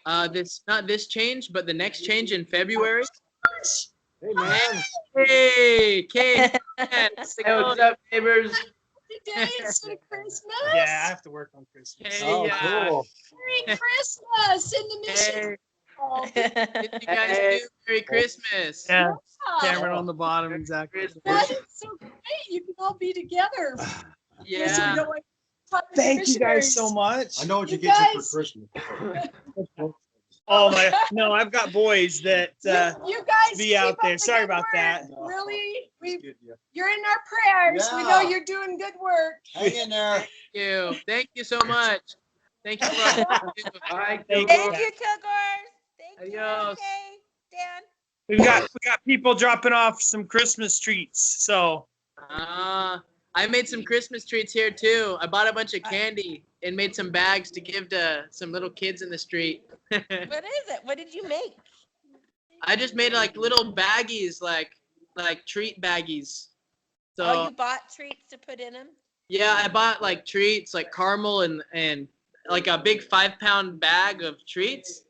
[SPEAKER 1] Not this change, but the next change in February.
[SPEAKER 4] Hey, man.
[SPEAKER 1] Hey, Kate.
[SPEAKER 2] Hey, what's up, neighbors?
[SPEAKER 7] Days to Christmas.
[SPEAKER 3] Yeah, I have to work on Christmas.
[SPEAKER 1] Hey,
[SPEAKER 4] Oh, cool.
[SPEAKER 7] Merry Christmas in the mission.
[SPEAKER 1] Hey,
[SPEAKER 7] Oh,
[SPEAKER 1] what did you guys do? Merry Christmas.
[SPEAKER 3] Yeah, Cameron on the bottom, exactly.
[SPEAKER 7] that is so great. You can all be together. So we
[SPEAKER 1] Yeah.
[SPEAKER 7] don't like
[SPEAKER 3] Thank you guys so much.
[SPEAKER 8] I know what you
[SPEAKER 7] You
[SPEAKER 8] get you
[SPEAKER 7] guys-
[SPEAKER 8] for Christmas.
[SPEAKER 3] Oh my! No, I've got boys that
[SPEAKER 7] you guys
[SPEAKER 3] be out
[SPEAKER 7] keep up
[SPEAKER 3] there.
[SPEAKER 7] the
[SPEAKER 3] Sorry
[SPEAKER 7] good
[SPEAKER 3] about
[SPEAKER 7] work.
[SPEAKER 3] that.
[SPEAKER 7] Really,
[SPEAKER 8] Yeah.
[SPEAKER 7] you're in our prayers. We know
[SPEAKER 8] Yeah.
[SPEAKER 7] you're doing good work.
[SPEAKER 8] Hang in there.
[SPEAKER 1] Thank you so much. Thank you for all you do.
[SPEAKER 2] Bye,
[SPEAKER 3] Thank
[SPEAKER 2] Kilgore.
[SPEAKER 5] Thank you, Kilgores. Thank you.
[SPEAKER 1] Adios.
[SPEAKER 5] Okay, Dan.
[SPEAKER 3] we got people dropping off some Christmas treats. So
[SPEAKER 1] I made some Christmas treats here too. I bought a bunch of candy and made some bags to give to some little kids in the street.
[SPEAKER 5] What is it? What did you make?
[SPEAKER 1] I just made like little baggies, like treat baggies. So
[SPEAKER 5] Oh, you bought treats to put in them?
[SPEAKER 1] yeah, I bought like treats, like caramel and like a big 5-pound bag of treats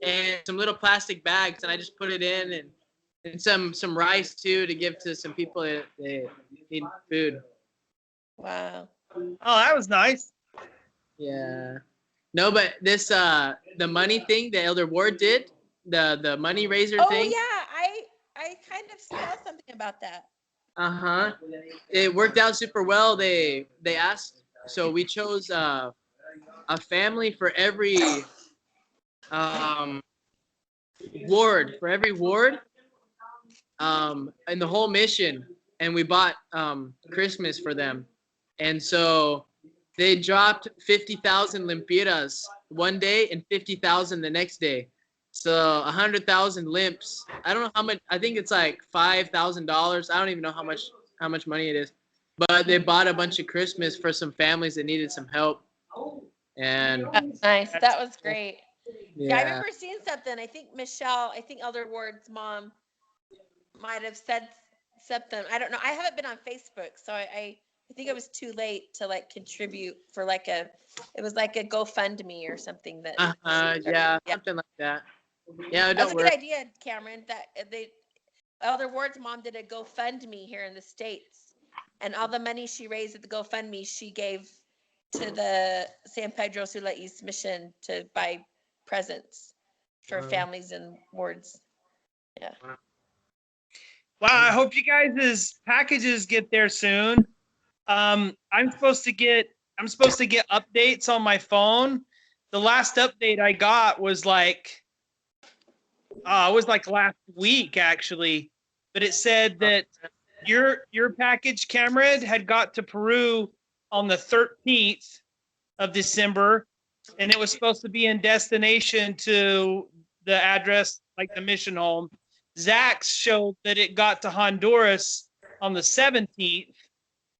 [SPEAKER 1] and some little plastic bags, and I just put it in and some rice too to give to some people that need food.
[SPEAKER 5] Wow.
[SPEAKER 3] oh, that was nice.
[SPEAKER 1] Yeah. No, but this the money thing that Elder Ward did, the money raiser
[SPEAKER 5] Oh
[SPEAKER 1] thing.
[SPEAKER 5] yeah, I kind of saw something about that.
[SPEAKER 1] Uh-huh. It worked out super well. They asked, so we chose a family for every ward, in the whole mission, and we bought Christmas for them. And so they dropped 50,000 lempiras one day and 50,000 the next day. So 100,000 limps. I don't know how much. I think it's like $5,000. I don't even know how much money it is. But they bought a bunch of Christmas for some families that needed some help. And
[SPEAKER 5] That's nice. That was great. Yeah, I
[SPEAKER 1] yeah.
[SPEAKER 5] remember seeing something. I think Elder Ward's mom might have said something. I don't know. I haven't been on Facebook, so I think it was too late to like contribute for like it was like a GoFundMe or something that.
[SPEAKER 1] Yeah, something like that. Yeah,
[SPEAKER 5] That's
[SPEAKER 1] don't
[SPEAKER 5] a
[SPEAKER 1] worry.
[SPEAKER 5] good idea, Cameron. That Elder Ward's mom did a GoFundMe here in the States, and all the money she raised at the GoFundMe she gave to the San Pedro Sula East Mission to buy presents for families and wards. Yeah.
[SPEAKER 3] Wow, I hope you guys' packages get there soon. I'm supposed to get updates on my phone. The last update I got was like last week actually, but it said that your package, Cameron, had got to Peru on the 13th of December, and it was supposed to be in destination to the address, like the mission home. Zach's showed that it got to Honduras on the 17th,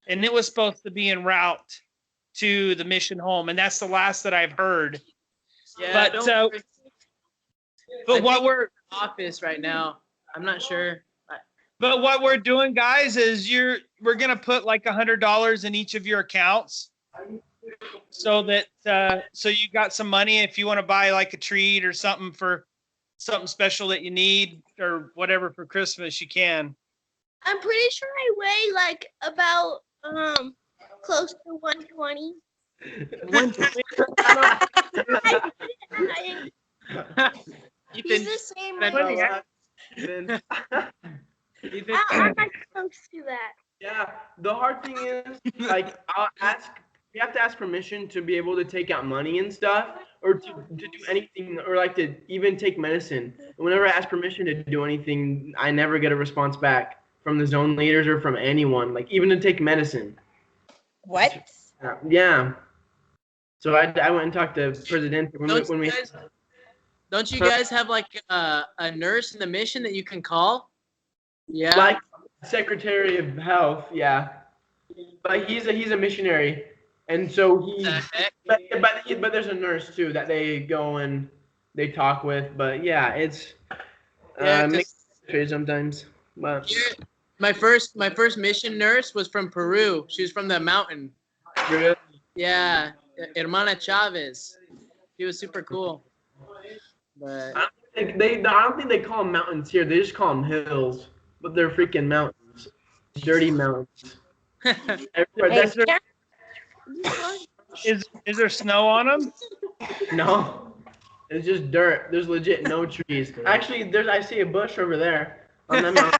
[SPEAKER 3] and it was supposed to be en route to the mission home, and that's the last that I've heard.
[SPEAKER 1] Yeah,
[SPEAKER 3] but what we're
[SPEAKER 1] office right now, I'm not sure.
[SPEAKER 3] But what we're doing, guys, is we're gonna put like $100 in each of your accounts, so that so you got some money if you want to buy like a treat or something special that you need or whatever for Christmas, you can.
[SPEAKER 9] I'm pretty sure I weigh like about close to 120.
[SPEAKER 3] 120.
[SPEAKER 9] He's the same weight. I'm like close to that.
[SPEAKER 2] Yeah, the hard thing is, like, you have to ask permission to be able to take out money and stuff, or to do anything, or like to even take medicine. And whenever I ask permission to do anything, I never get a response back from the zone leaders or from anyone, like even to take medicine.
[SPEAKER 5] What?
[SPEAKER 2] Yeah. So I went and talked to President
[SPEAKER 1] Don't you guys have like a nurse in the mission that you can call? Yeah.
[SPEAKER 2] Like Secretary of Health, yeah. But he's a missionary, and so but there's a nurse too that they go and they talk with. But yeah, it's sometimes. But
[SPEAKER 1] my first mission nurse was from Peru. She was from the mountain.
[SPEAKER 2] Really?
[SPEAKER 1] Yeah, Hermana Chavez. She was super cool. But
[SPEAKER 2] I don't think they call them mountains here. They just call them hills, but they're freaking mountains, dirty mountains.
[SPEAKER 3] Is there snow on them?
[SPEAKER 2] No, it's just dirt. There's legit no trees. Actually, I see a bush over there on that mountain.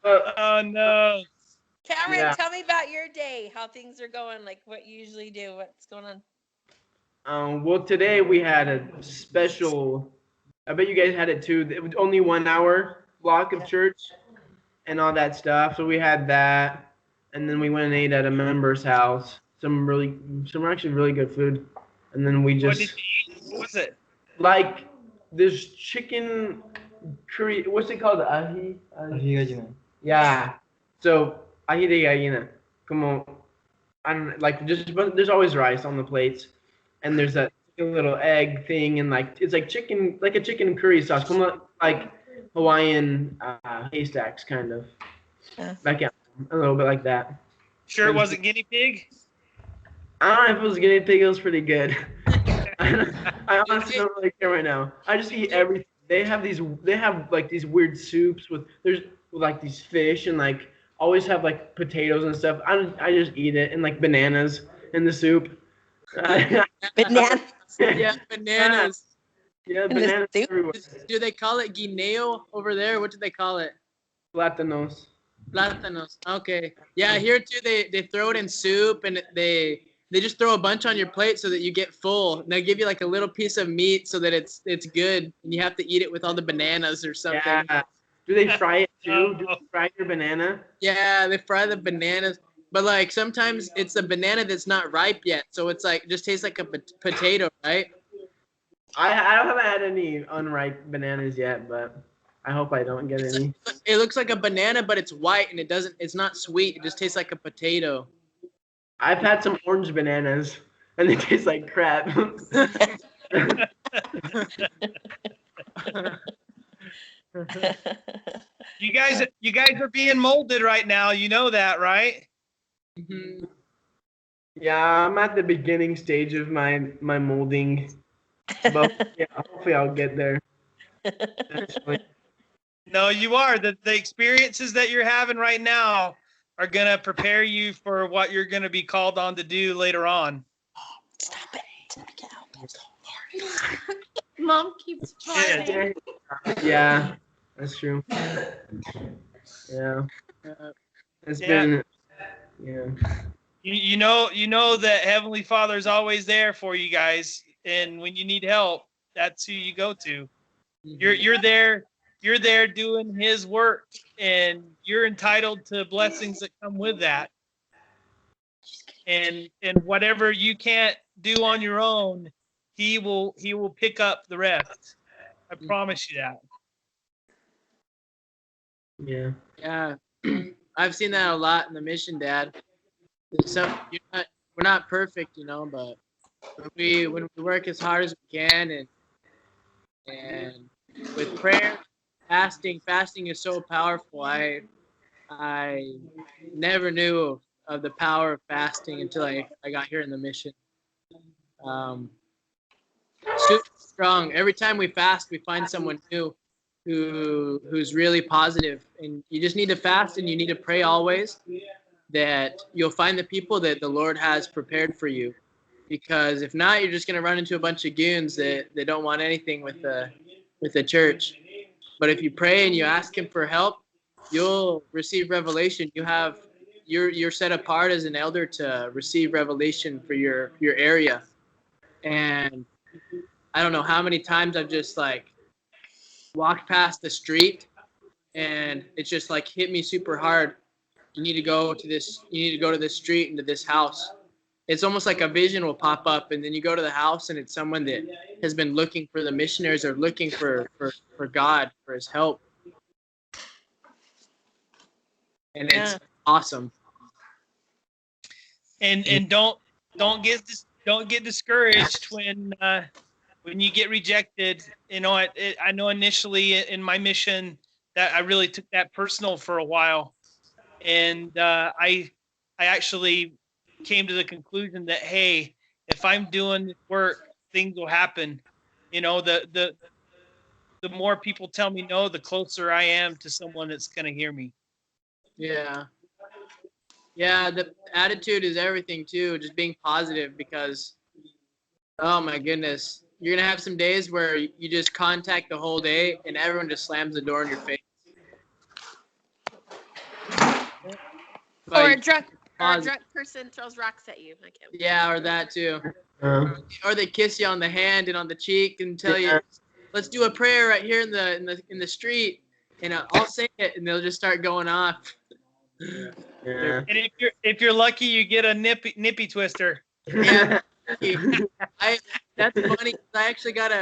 [SPEAKER 3] Oh no.
[SPEAKER 5] Cameron, tell me about your day, how things are going, like what you usually do, what's going on?
[SPEAKER 2] Well, today we had a special, I bet you guys had it too. It was only 1 hour block of church and all that stuff. So we had that, and then we went and ate at a member's house. Some actually really good food. And then we just.
[SPEAKER 3] What did you eat? What was it?
[SPEAKER 2] Like this chicken curry. What's it called? Ají gallina. Yeah. So ají de gallina. Como, I don't know, like but there's always rice on the plates, and there's a little egg thing, and like it's like chicken, like a chicken curry sauce, como like Hawaiian haystacks kind of.
[SPEAKER 5] Yeah.
[SPEAKER 2] Like a little bit like that.
[SPEAKER 3] Sure, it wasn't guinea pig.
[SPEAKER 2] I don't know if it was guinea pig. It was pretty good. I honestly don't really care right now. I just eat everything. They have like these weird soups with like these fish, and like always have like potatoes and stuff. I just eat it, and like bananas in the soup.
[SPEAKER 5] Bananas.
[SPEAKER 1] Yeah, bananas.
[SPEAKER 2] Yeah, bananas everywhere.
[SPEAKER 1] Do they call it guineo over there? What do they call it?
[SPEAKER 2] Plátanos.
[SPEAKER 1] Plátanos. Okay. Yeah, here too. They throw it in soup, and they just throw a bunch on your plate so that you get full. And they give you like a little piece of meat so that it's good, and you have to eat it with all the bananas or something.
[SPEAKER 2] Yeah. Do they fry it too? Do they fry your banana?
[SPEAKER 1] Yeah, they fry the bananas. but like sometimes it's a banana that's not ripe yet, so it's like just tastes like a potato, right?
[SPEAKER 2] I haven't had any unripe bananas yet, but I hope I don't get any.
[SPEAKER 1] It looks like a banana, but it's white and it's not sweet. It just tastes like a potato.
[SPEAKER 2] I've had some orange bananas and they taste like crap.
[SPEAKER 3] You guys are being molded right now. You know that, right?
[SPEAKER 1] Mm-hmm.
[SPEAKER 2] Yeah, I'm at the beginning stage of my molding, but yeah, hopefully I'll get there.
[SPEAKER 3] No, you are. The experiences that you're having right now are gonna prepare you for what you're gonna be called on to do later on.
[SPEAKER 5] Stop it.
[SPEAKER 9] Mom keeps farting.
[SPEAKER 2] Yeah, that's true. Yeah, it's been. Yeah.
[SPEAKER 3] You know that Heavenly Father is always there for you guys, and when you need help, that's who you go to. You're there doing His work, and you're entitled to blessings that come with that. And whatever you can't do on your own, He will pick up the rest. I promise you that.
[SPEAKER 2] Yeah.
[SPEAKER 1] Yeah, I've seen that a lot in the mission, Dad. So we're not perfect, you know, but when we work as hard as we can, and with prayer, fasting is so powerful. I never knew of the power of fasting until I got here in the mission. Super strong. Every time we fast, we find someone new who's really positive, and you just need to fast and you need to pray always that you'll find the people that the Lord has prepared for you, because if not, you're just going to run into a bunch of goons that don't want anything with the church. But if you pray and you ask Him for help, you'll receive revelation. You're set apart as an elder to receive revelation for your area. And I don't know how many times I've just like walked past the street and it's just like hit me super hard. You need to go to this street and to this house. It's almost like a vision will pop up, and then you go to the house and it's someone that has been looking for the missionaries or looking for God, for His help. And it's awesome.
[SPEAKER 3] And don't get discouraged when you get rejected. You know, I know initially in my mission that I really took that personal for a while, and I actually came to the conclusion that, hey, if I'm doing this work, things will happen. You know, the more people tell me no, the closer I am to someone that's going to hear me.
[SPEAKER 1] Yeah. Yeah, the attitude is everything too, just being positive, because oh my goodness, you're going to have some days where you just contact the whole day and everyone just slams the door in your face.
[SPEAKER 5] Or a drunk person throws rocks at you. I can't.
[SPEAKER 1] Yeah, or that too. Or they kiss you on the hand and on the cheek and tell you, "Let's do a prayer right here in the street," and I'll say it, and they'll just start going off.
[SPEAKER 2] Yeah.
[SPEAKER 3] And if you're lucky, you get a nippy twister.
[SPEAKER 1] Yeah, that's funny. I actually got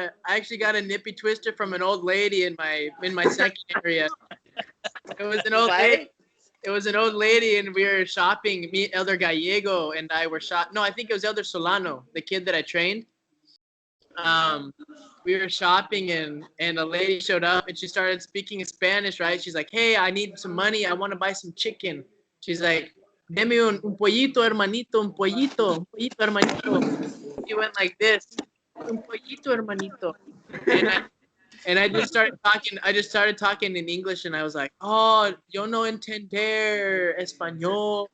[SPEAKER 1] a nippy twister from an old lady in my second area. It was an old lady. It was an old lady, and we were shopping. Me, Elder Gallego, and I were No, I think it was Elder Solano, the kid that I trained. We were shopping, and a lady showed up, and she started speaking in Spanish, right? She's like, "Hey, I need some money. I want to buy some chicken." She's like, "Deme un pollito, hermanito, un pollito, hermanito." She went like this, "Un pollito, hermanito." And I just started talking. I just started talking in English, and I was like, "Oh, yo no entender español."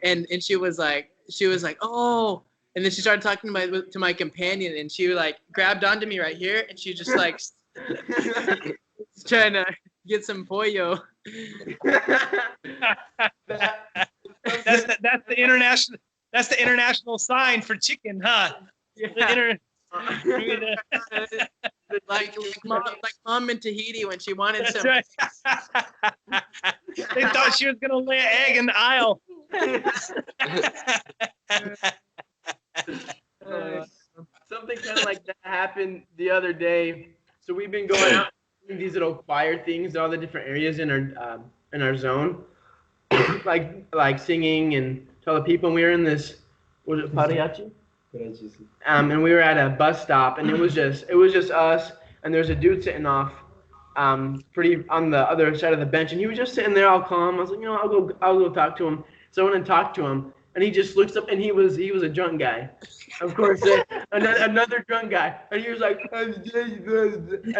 [SPEAKER 1] and she was like, "Oh." And then she started talking to my companion, and she like grabbed onto me right here, and she just like trying to get some pollo.
[SPEAKER 3] That's the international. That's the international sign for chicken, huh?
[SPEAKER 1] Yeah. like mom in Tahiti when she wanted
[SPEAKER 3] That's
[SPEAKER 1] some.
[SPEAKER 3] right. They thought she was gonna lay an egg in the aisle.
[SPEAKER 2] Something kind of like that happened the other day. So we've been going out doing these little choir things in all the different areas in our zone, like singing and to all the people. And we were in this, was it mariachi? And we were at a bus stop, and it was just us, and there was a dude sitting off, pretty on the other side of the bench, and he was just sitting there all calm. I was like, you know, I'll go talk to him. So I went and talked to him, and he just looks up, and he was a drunk guy, of course, another drunk guy, and he was like, and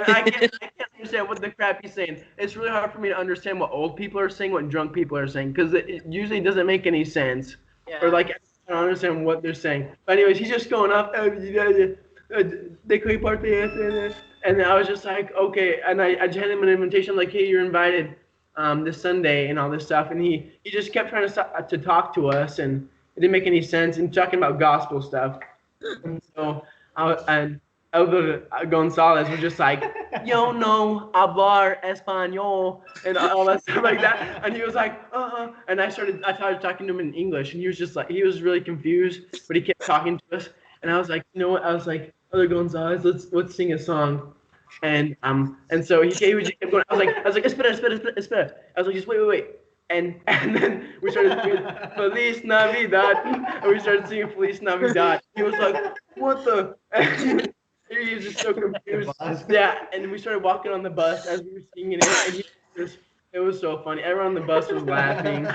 [SPEAKER 2] I can't understand what the crap he's saying. It's really hard for me to understand what old people are saying, what drunk people are saying, because it usually doesn't make any sense, or like. I don't understand what they're saying. But anyways, he's just going up. And I was just like, okay. And I just handed him an invitation, like, hey, you're invited this Sunday and all this stuff. And he just kept trying to talk to us, and it didn't make any sense, and talking about gospel stuff. And so Elder Gonzalez was just like, yo no hablar español, and all that stuff like that. And he was like, and I started talking to him in English, and he was just like, he was really confused, but he kept talking to us. And I was like, you know what? I was like, Elder Gonzalez, let's sing a song. And so he kept going. I was like, espera. I was like, just wait. And then we started singing Feliz Navidad, and we started singing Feliz Navidad. He was like, what the? He was just so confused. Yeah, and we started walking on the bus as we were singing it, and it was so funny. Everyone on the bus was laughing.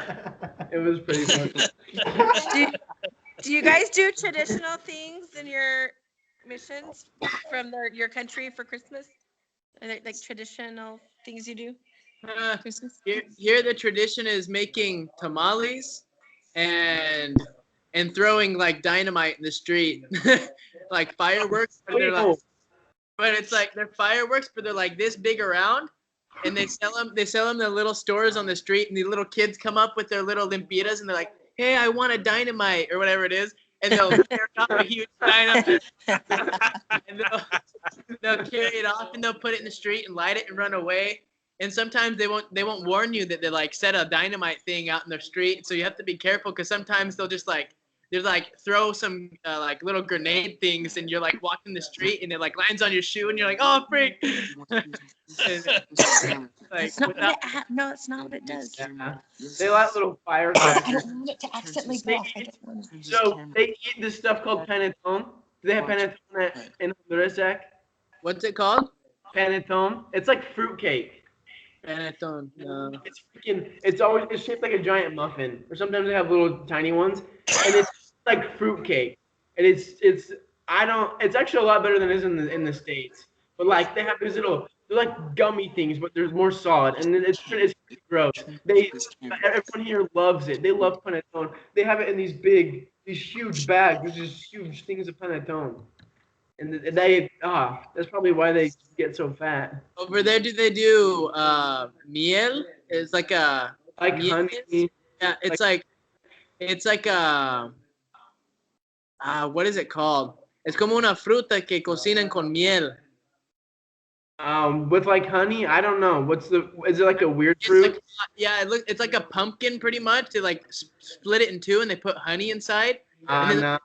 [SPEAKER 2] It was pretty funny.
[SPEAKER 5] Do you guys do traditional things in your missions from your country for Christmas? Are there, like, traditional things you do?
[SPEAKER 1] Here the tradition is making tamales and throwing like dynamite in the street, like fireworks. But it's like they're fireworks, but they're like this big around, and they sell them in the little stores on the street, and the little kids come up with their little limpiras, and they're like, hey, I want a dynamite or whatever it is, and they'll carry off a huge dynamite, and they'll carry it off, and they'll put it in the street and light it and run away. And sometimes they won't warn you that they like set a dynamite thing out in the street, so you have to be careful, because sometimes they'll just like throw some like little grenade things, and you're like walking the street, and it like lands on your shoe, and you're like, oh freak. Like,
[SPEAKER 5] no, it's not what it does.
[SPEAKER 2] Yeah. They like little firecrackers.
[SPEAKER 7] I don't want it to accidentally go off.
[SPEAKER 2] So they eat this stuff called panettone. Do they have panettone in Honduras, Zach?
[SPEAKER 1] What's it called?
[SPEAKER 2] Panettone. It's like fruitcake.
[SPEAKER 1] Panettone. No.
[SPEAKER 2] It's shaped like a giant muffin, or sometimes they have little tiny ones, and it's like fruitcake. And it's actually a lot better than it is in the States. But like they have these little, they're like gummy things, but they're more solid, and it's pretty gross. Everyone here loves it. They love panettone. They have it in these huge bags, these huge things of panettone. And that's probably why they get so fat.
[SPEAKER 1] Over there, do they do miel? It's like a
[SPEAKER 2] honey.
[SPEAKER 1] Yeah, it's like what is it called? Es como una fruta que cocinan con miel.
[SPEAKER 2] With like honey, I don't know. Is it like a weird fruit?
[SPEAKER 1] It's like a pumpkin pretty much. They like split it in two, and they put honey inside.
[SPEAKER 2] No.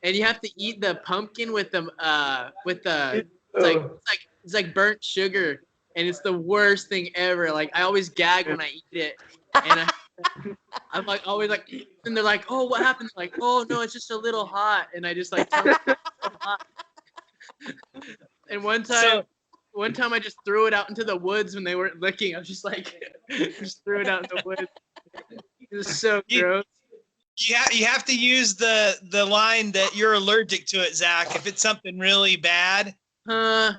[SPEAKER 1] And you have to eat the pumpkin with the it's like burnt sugar, and it's the worst thing ever. Like I always gag when I eat it, and I'm like always like, and they're like, oh, what happened? Like, oh no, it's just a little hot, and I just like, and one time I just threw it out into the woods when they weren't looking. I was just like, just threw it out in the woods. It was so gross.
[SPEAKER 3] You have to use the line that you're allergic to it, Zach. If it's something really bad.
[SPEAKER 1] No,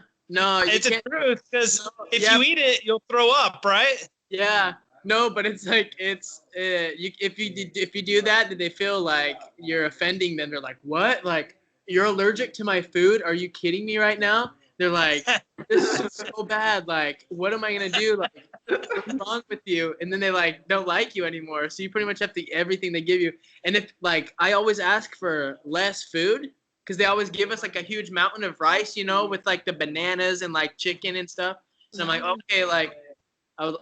[SPEAKER 3] it's the truth, because if you eat it, you'll throw up, right?
[SPEAKER 1] Yeah. No, but it's like if you do that, they feel like you're offending them. They're like, what? Like, you're allergic to my food? Are you kidding me right now? They're like, this is so bad. Like, what am I gonna do? Like, what's wrong with you? And then they like don't like you anymore. So you pretty much have to eat everything they give you. And if like I always ask for less food, because they always give us like a huge mountain of rice, you know, with like the bananas and like chicken and stuff. So I'm like, okay, like,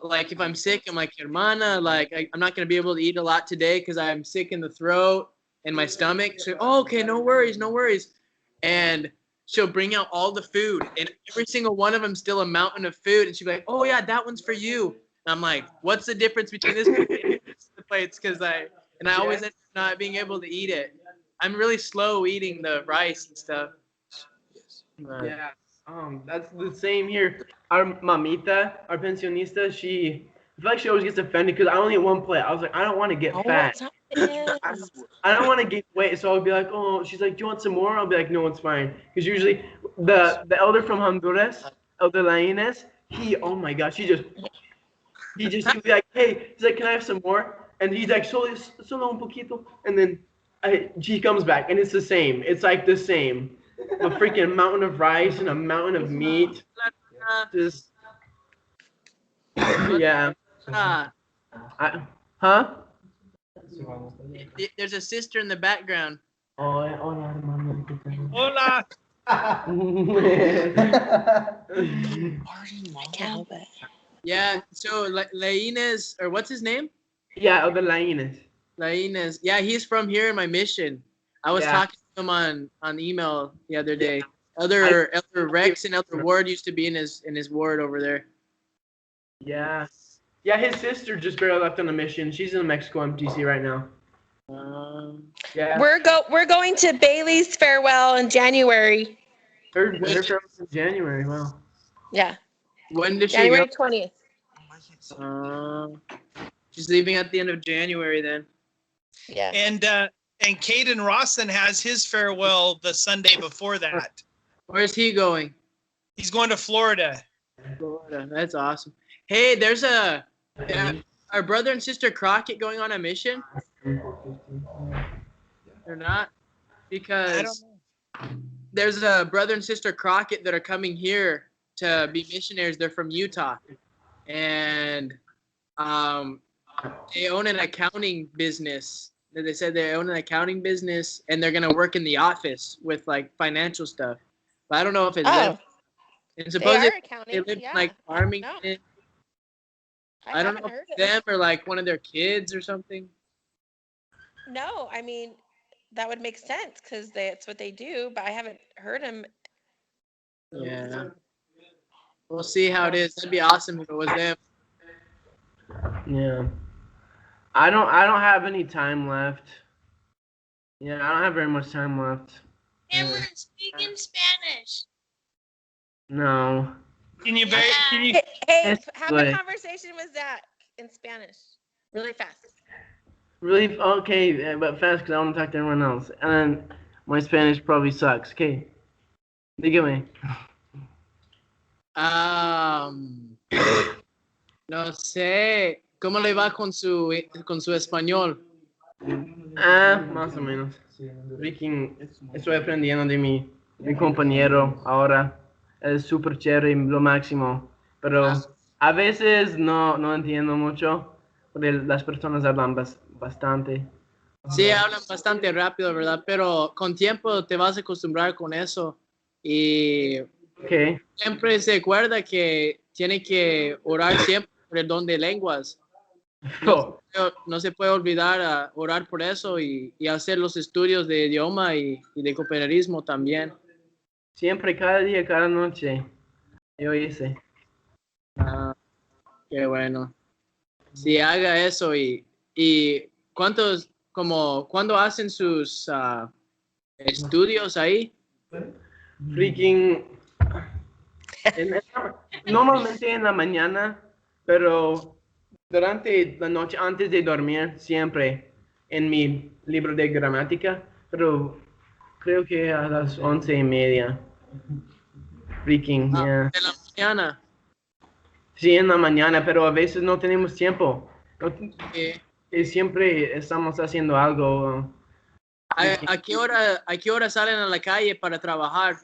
[SPEAKER 1] like if I'm sick, I'm like, hermana, like I'm not gonna be able to eat a lot today because I'm sick in the throat and my stomach. So, oh, okay, no worries, no worries. And she'll bring out all the food, and every single one of them still a mountain of food. And she'll be like, oh yeah, that one's for you. And I'm like, what's the difference between this plate and the plates? Because I always end up not being able to eat it. I'm really slow eating the rice and stuff.
[SPEAKER 2] Yeah. That's the same here. Our mamita, our pensionista, I feel like she always gets offended because I only eat one plate. I was like, I don't want to get fat. I don't want to gain weight, so I'll be like, oh, she's like, do you want some more? I'll be like, no, it's fine. Because usually the elder from Honduras, Elder Lainez, oh my gosh, he'll be like, hey, he's like, can I have some more? And he's like, solo un poquito. And then she comes back, and it's the same. It's like the same. A freaking mountain of rice and a mountain of meat. Just, yeah. Huh?
[SPEAKER 1] There's a sister in the background.
[SPEAKER 3] Hola.
[SPEAKER 5] I can't help it.
[SPEAKER 1] Yeah, so Lainez, or what's his name?
[SPEAKER 2] Yeah, Elder Lainez.
[SPEAKER 1] Lainez. Yeah, he's from here in my mission. I was talking to him on email the other day. Elder Rex and Elder Ward used to be in his ward over there.
[SPEAKER 2] Yeah. Yeah, his sister just barely left on a mission. She's in Mexico MTC right now. Yeah.
[SPEAKER 5] We're going to Bailey's farewell in January.
[SPEAKER 2] Her farewell's in January. Wow.
[SPEAKER 5] Yeah.
[SPEAKER 1] When did she
[SPEAKER 5] January
[SPEAKER 1] go?
[SPEAKER 5] 20th.
[SPEAKER 1] She's leaving at the end of January then.
[SPEAKER 5] Yeah.
[SPEAKER 3] And Caden Rawson has his farewell the Sunday before that.
[SPEAKER 1] Where's he going?
[SPEAKER 3] He's going to Florida.
[SPEAKER 1] Florida. That's awesome. Hey, there's our brother and sister Crockett going on a mission. They're not, because there's a brother and sister Crockett that are coming here to be missionaries. They're from Utah, and they own an accounting business. They said they own an accounting business, and they're gonna work in the office with like financial stuff. But I don't know if it's them. And supposedly they live in like farming. I don't know if it's them or like one of their kids or something.
[SPEAKER 5] No, I mean, that would make sense because that's what they do, but I haven't heard them.
[SPEAKER 1] Yeah. We'll see how it is. That'd be awesome if it was them.
[SPEAKER 2] Yeah. I don't have any time left. Yeah, I don't have very much time left.
[SPEAKER 9] Cameron, speak in Spanish.
[SPEAKER 2] No.
[SPEAKER 3] Can you
[SPEAKER 5] Hey, have a conversation with Zach in Spanish, really fast.
[SPEAKER 2] Really? Okay, but fast because I want to talk to everyone else. And my Spanish probably sucks. Okay. Dígame.
[SPEAKER 1] No sé. ¿Cómo le va con su español?
[SPEAKER 2] Más o menos. Freaking, estoy aprendiendo de mi compañero ahora. Es súper chévere, lo máximo. Pero a veces no entiendo mucho. Porque las personas hablan bastante.
[SPEAKER 1] Sí, hablan bastante rápido, ¿verdad? Pero con tiempo te vas a acostumbrar con eso. Y siempre se acuerda que tiene que orar siempre por el don de lenguas. No se puede olvidar a orar por eso y hacer los estudios de idioma y de compañerismo también.
[SPEAKER 2] Siempre, cada día, cada noche. Yo hice.
[SPEAKER 1] Qué bueno. Sí, haga eso y ¿cuándo hacen sus estudios ahí?
[SPEAKER 2] Freaking. Normalmente en la mañana, pero durante la noche antes de dormir, siempre en mi libro de gramática, pero creo que a las 11:30. Freaking, yeah.
[SPEAKER 1] ¿De la mañana?
[SPEAKER 2] Sí, en la mañana, pero a veces no tenemos tiempo. Siempre estamos haciendo algo.
[SPEAKER 1] ¿A qué hora salen a la calle para trabajar?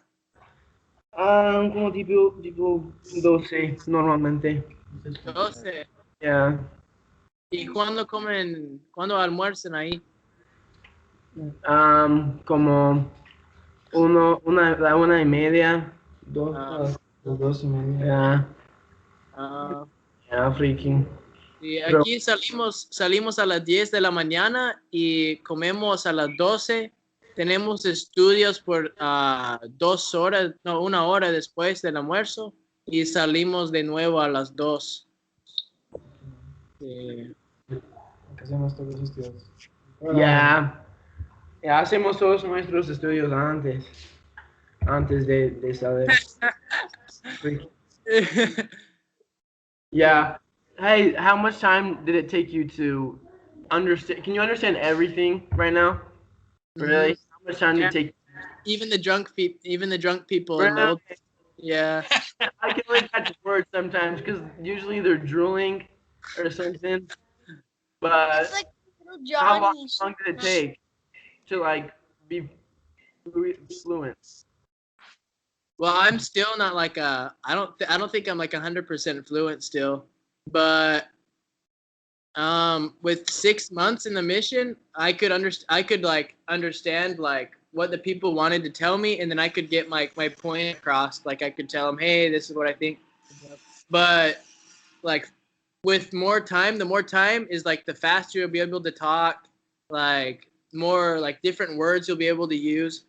[SPEAKER 2] Como tipo 12 normalmente.
[SPEAKER 1] 12.
[SPEAKER 2] Yeah.
[SPEAKER 1] ¿Y cuándo almuerzan ahí?
[SPEAKER 2] Como La 1:30.
[SPEAKER 4] Las 2:30.
[SPEAKER 2] Yeah.
[SPEAKER 1] Ah,
[SPEAKER 2] Yeah, freaking.
[SPEAKER 1] y
[SPEAKER 2] Pero,
[SPEAKER 1] aquí salimos a las 10 de la mañana y comemos a las 12. Tenemos estudios por 2 horas, no, 1 hora después del almuerzo y salimos de nuevo a las 2. Sí.
[SPEAKER 4] ¿Qué hacemos todos los estudios?
[SPEAKER 2] ya. Ya hacemos todos nuestros estudios antes de salir. Freaking. Yeah. Hey, how much time did it take you to understand? Can you understand everything right now? Really? How much time did it take?
[SPEAKER 1] Even the drunk people in the
[SPEAKER 2] Really?
[SPEAKER 1] old, yeah.
[SPEAKER 2] I can only catch words sometimes because usually they're drooling or something.
[SPEAKER 9] It's
[SPEAKER 2] But
[SPEAKER 9] like little
[SPEAKER 2] how
[SPEAKER 9] Johnny's.
[SPEAKER 2] long did it take to like be fluent?
[SPEAKER 1] Well, I'm still not like I don't think I'm like 100% fluent still, but with 6 months in the mission, I could understand like what the people wanted to tell me, and then I could get my point across. Like I could tell them, hey, this is what I think. But like with more time, the more time is like the faster you'll be able to talk, like more like different words you'll be able to use.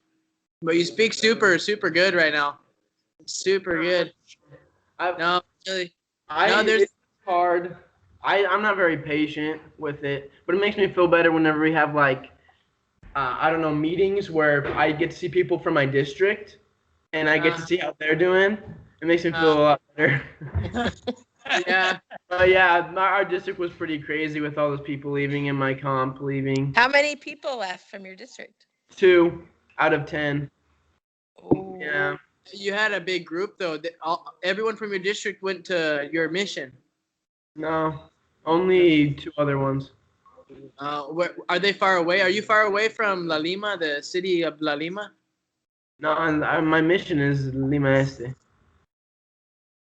[SPEAKER 1] But you speak super good right now. Super good. No, really. No, there's
[SPEAKER 2] It's hard. I'm not very patient with it, but it makes me feel better whenever we have like I don't know, meetings where I get to see people from my district and I get to see how they're doing. It makes me feel a lot better.
[SPEAKER 1] yeah.
[SPEAKER 2] But yeah, our district was pretty crazy with all those people leaving and my comp leaving.
[SPEAKER 5] How many people left from your district?
[SPEAKER 2] 2 out of 10.
[SPEAKER 5] Oh.
[SPEAKER 2] Yeah.
[SPEAKER 1] You had a big group though. Everyone from your district went to your mission.
[SPEAKER 2] No, only 2 other ones.
[SPEAKER 1] Where, are they far away? Are you far away from La Lima, the city of La Lima?
[SPEAKER 2] No, and my mission is Lima Este.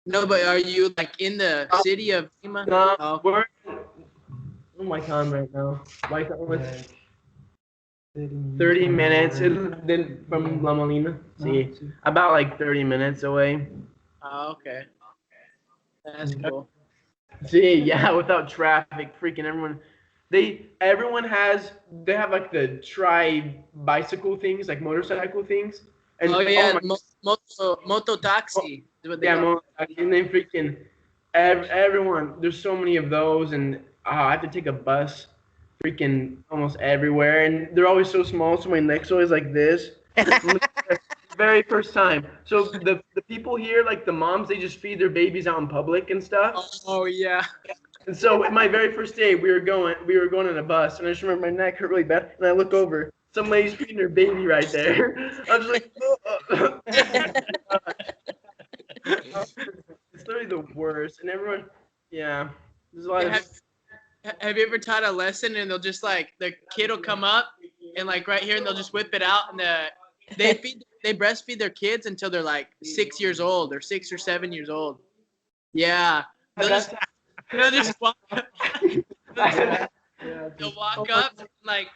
[SPEAKER 1] No, but are you like in the city of Lima?
[SPEAKER 2] No,
[SPEAKER 1] Oh.
[SPEAKER 2] we're oh my time right now. Like almost 30 minutes then from La Molina. See, about like 30 minutes away.
[SPEAKER 1] Oh, okay. That's cool.
[SPEAKER 2] See, yeah, without traffic, freaking everyone. Everyone they have like the bicycle things, like motorcycle things. And
[SPEAKER 1] Oh yeah,
[SPEAKER 2] my,
[SPEAKER 1] moto taxi is what they
[SPEAKER 2] yeah,
[SPEAKER 1] call it.
[SPEAKER 2] and then freaking everyone. There's so many of those, and I have to take a bus, freaking almost everywhere, and they're always so small, so my neck's always like this. Very first time. So the people here, like the moms, they just feed their babies out in public and stuff.
[SPEAKER 1] Oh yeah.
[SPEAKER 2] And so my very first day, we were going on a bus, and I just remember my neck hurt really bad, and I look over, some lady's feeding her baby right there. I was just like, it's literally the worst, and everyone, yeah, there's a lot of.
[SPEAKER 1] Have you ever taught a lesson and they'll just like the kid will come up and like right here and they'll just whip it out and they breastfeed their kids until they're like 6 years old or 6 or 7 years old. Yeah. They'll just walk up. They'll walk up and like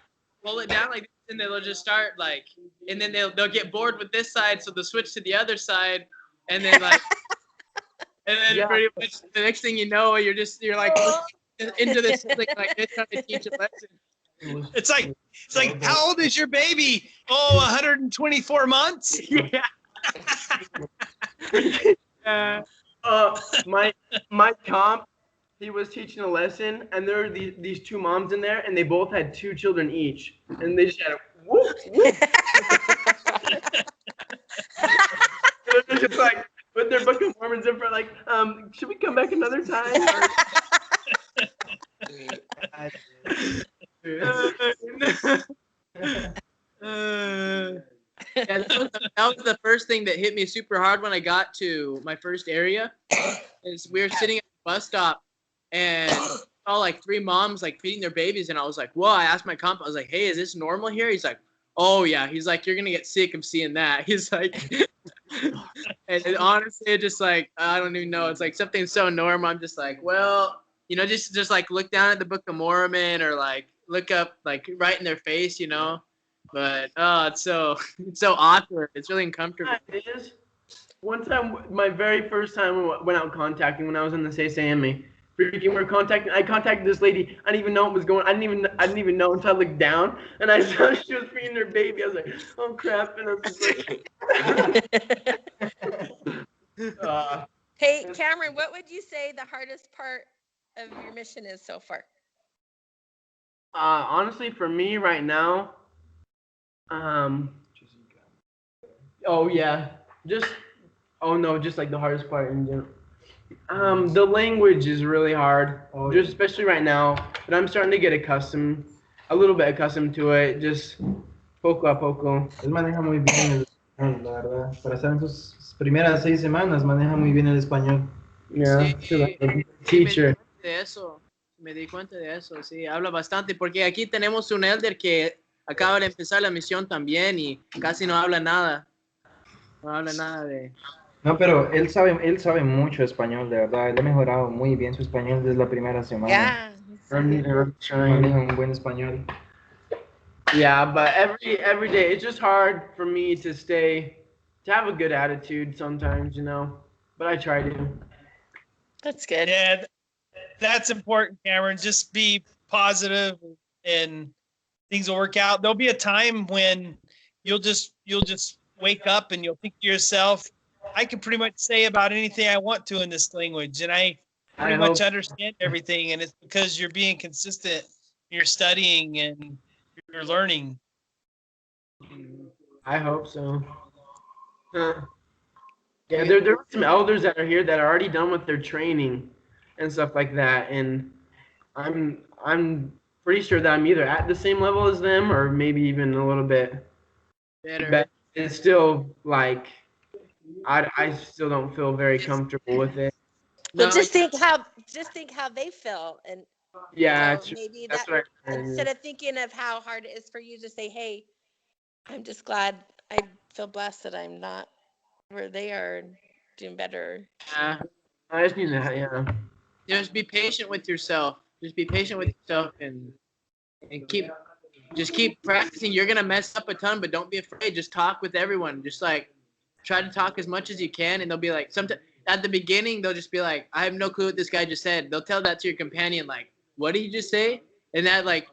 [SPEAKER 1] pull it down like this, and they'll just start like, and then they'll get bored with this side, so they'll switch to the other side, and then like, and then pretty much the next thing you know, you're like into this like they're trying to teach a lesson.
[SPEAKER 3] It's like how old is your baby? Oh, 124 months.
[SPEAKER 1] Yeah.
[SPEAKER 2] My comp, he was teaching a lesson, and there were these 2 moms in there, and they both had 2 children each, and they just had a whoop whoop. They're just like with their Book of Mormons in front, like, should we come back another time?
[SPEAKER 1] Yeah, that was the first thing that hit me super hard when I got to my first area. Is we were sitting at the bus stop and saw like 3 moms like feeding their babies, and I was like, whoa! I asked my comp, I was like, hey, is this normal here? He's like, oh yeah. He's like, you're gonna get sick of seeing that. He's like, and honestly, just like I don't even know. It's like something so normal. I'm just like, well, you know, just like look down at the Book of Mormon or like look up like right in their face, you know. But it's so awkward. It's really uncomfortable.
[SPEAKER 2] It is. One time, my very first time we went out contacting when I was in the CSAME, freaking we're contacting. I contacted this lady. I didn't even know what was going. I didn't even know until I looked down and I saw she was feeding her baby. I was like, oh crap! And I was like,
[SPEAKER 5] Hey, Cameron, what would you say the hardest part of your mission is so far?
[SPEAKER 2] honestly, for me right now, oh yeah, just just like the hardest part in general. The language is really hard, just especially right now. But I'm starting to get a little bit accustomed to it. Just poco a poco.
[SPEAKER 4] Él maneja muy bien el español, la verdad. Para estar en sus primeras 6 semanas, maneja muy bien el español.
[SPEAKER 2] Yeah,
[SPEAKER 1] Sí,
[SPEAKER 2] teacher.
[SPEAKER 1] Me di cuenta de eso, sí, habla bastante, porque aquí tenemos un elder que acaba de empezar la misión también y casi no habla nada. No habla nada de...
[SPEAKER 4] No, pero él sabe mucho español, de verdad. Él ha mejorado muy bien su español desde la primera semana.
[SPEAKER 5] Yeah.
[SPEAKER 4] Maneja un buen español.
[SPEAKER 2] Yeah, but every day it's just hard for me to have a good attitude sometimes, But I try to.
[SPEAKER 5] That's good.
[SPEAKER 3] Yeah, that's important, Cameron. Just be positive and things will work out. There'll be a time when you'll just wake up and you'll think to yourself, I can pretty much say about anything I want to in this language, and I pretty much understand everything, and it's because you're being consistent, you're studying, and you're learning.
[SPEAKER 2] I hope so. Yeah, there are some elders that are here that are already done with their training and stuff like that, and I'm pretty sure that I'm either at the same level as them or maybe even a little bit better. But it's still like I still don't feel very comfortable with it.
[SPEAKER 5] But no, just think how they feel, and
[SPEAKER 2] yeah,
[SPEAKER 5] maybe that's that instead of thinking of how hard it is for you to say, hey, I'm just glad I feel blessed that I'm not where they are and doing better.
[SPEAKER 2] Yeah, I just need to
[SPEAKER 1] Just be patient with yourself. Just be patient with yourself and keep practicing. You're gonna mess up a ton, but don't be afraid. Just talk with everyone. Just like try to talk as much as you can, and they'll be like, sometimes at the beginning they'll just be like, I have no clue what this guy just said. They'll tell that to your companion, like, what did you just say? And that like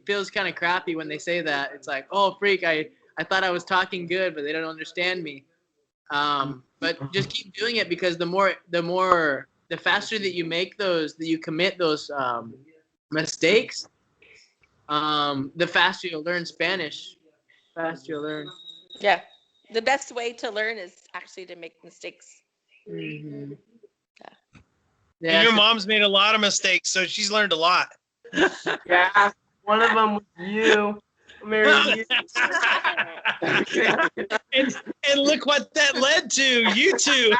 [SPEAKER 1] feels kind of crappy when they say that. It's like, oh freak, I thought I was talking good, but they don't understand me. But just keep doing it, because the faster that you make those, that you commit those mistakes, the faster you'll learn Spanish. Faster you'll learn.
[SPEAKER 5] Yeah, the best way to learn is actually to make mistakes.
[SPEAKER 3] Mm-hmm. Yeah. And your mom's made a lot of mistakes, so she's learned a lot.
[SPEAKER 2] Yeah, one of them was you. Mary.
[SPEAKER 3] and look what that led to, you two.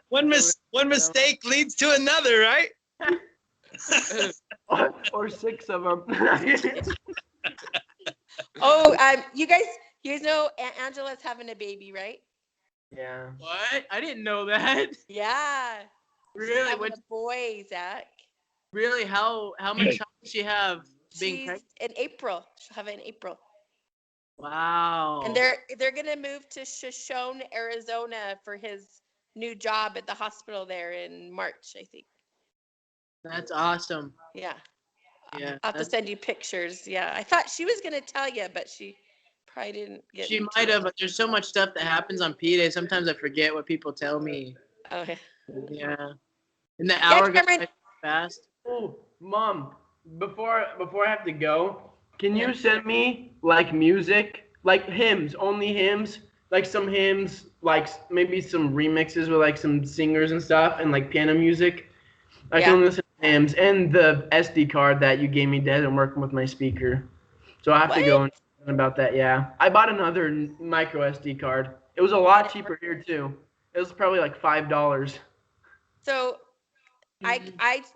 [SPEAKER 3] One mistake leads to another, right?
[SPEAKER 2] or 6 of them.
[SPEAKER 5] You guys know Aunt Angela's having a baby, right?
[SPEAKER 2] Yeah.
[SPEAKER 1] What? I didn't know that.
[SPEAKER 5] Yeah.
[SPEAKER 1] Really?
[SPEAKER 5] What a boy, Zach.
[SPEAKER 1] Really? How much time does she have being pregnant?
[SPEAKER 5] In April. She'll have it in April.
[SPEAKER 1] Wow.
[SPEAKER 5] And they're gonna move to Shoshone, Arizona for his new job at the hospital there in March, I think.
[SPEAKER 1] That's awesome.
[SPEAKER 5] Yeah.
[SPEAKER 1] Yeah.
[SPEAKER 5] I'll have to send you pictures. Yeah. I thought she was gonna tell you, but she probably didn't get.
[SPEAKER 1] She might have, but there's so much stuff that happens on P-Day. Sometimes I forget what people tell me.
[SPEAKER 5] Oh yeah.
[SPEAKER 1] Yeah. And the hour goes by fast.
[SPEAKER 2] Oh, Mom, before I have to go, can you send me like music, like hymns, only hymns, like some hymns, like maybe some remixes with like some singers and stuff, and like piano music? I can listen to hymns and the SD card that you gave me dead and working with my speaker. So I have to go and about that. Yeah, I bought another micro SD card. It was a lot cheaper here too. It was probably like $5.
[SPEAKER 5] So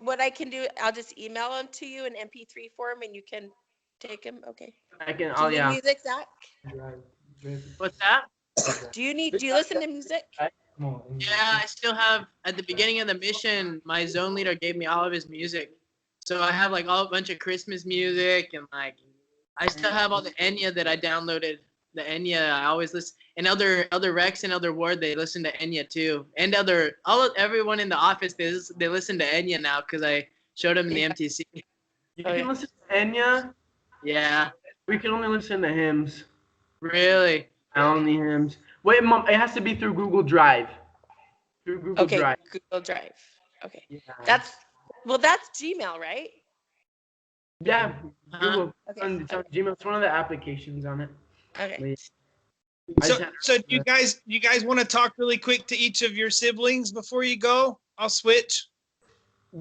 [SPEAKER 5] what I can do, I'll just email them to you in MP3 form, and you can take them. Okay.
[SPEAKER 2] I can.
[SPEAKER 5] Do you need music, Zach?
[SPEAKER 1] What's that?
[SPEAKER 5] Do you listen to music?
[SPEAKER 1] Yeah, I still have. At the beginning of the mission, my zone leader gave me all of his music. So I have like a bunch of Christmas music and like I still have all the Enya that I downloaded. The Enya I always listen, and other Rex and other Ward they listen to Enya too, and everyone in the office they listen to Enya now because I showed them in the MTC.
[SPEAKER 2] You can listen to Enya.
[SPEAKER 1] Yeah.
[SPEAKER 2] We can only listen to hymns.
[SPEAKER 1] Really?
[SPEAKER 2] Only hymns. Wait, Mom, it has to be through Google Drive. Through Google Drive.
[SPEAKER 5] Google Drive. Okay.
[SPEAKER 2] Yeah.
[SPEAKER 5] That's Gmail, right?
[SPEAKER 2] Yeah, Google.
[SPEAKER 5] Okay.
[SPEAKER 2] It's on Gmail. It's one of the applications on it.
[SPEAKER 5] Okay.
[SPEAKER 3] So do you guys want to talk really quick to each of your siblings before you go? I'll switch.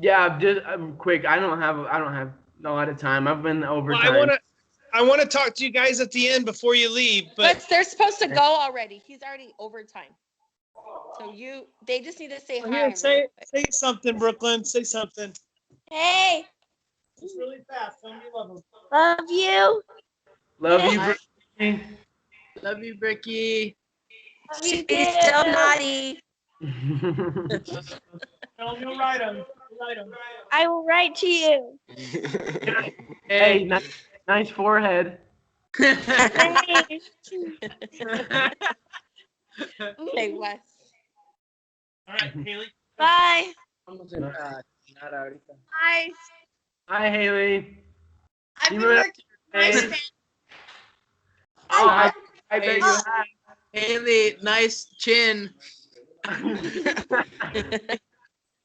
[SPEAKER 2] Yeah, just quick. I don't have a lot of time. I've been overtime.
[SPEAKER 3] Well, I want to talk to you guys at the end before you leave, but
[SPEAKER 5] they're supposed to go already. He's already overtime. So they just need to say hi.
[SPEAKER 3] Here, say something, Brooklyn. Say something.
[SPEAKER 9] Hey.
[SPEAKER 3] Just really fast. Tell me you love them.
[SPEAKER 9] Love you.
[SPEAKER 2] Love you, Brittany.
[SPEAKER 1] Love you, Bricky.
[SPEAKER 5] She's still naughty.
[SPEAKER 3] Tell them you'll write them.
[SPEAKER 9] I will write to you.
[SPEAKER 2] Hey, nice forehead.
[SPEAKER 9] Hey.
[SPEAKER 5] Okay, Wes.
[SPEAKER 3] All right, Haley.
[SPEAKER 9] Bye.
[SPEAKER 2] Hi, Haley.
[SPEAKER 7] I've
[SPEAKER 2] You
[SPEAKER 7] been
[SPEAKER 2] remember
[SPEAKER 7] working my
[SPEAKER 2] that?
[SPEAKER 7] Spanish.
[SPEAKER 2] I bet you have.
[SPEAKER 1] Haley, nice chin.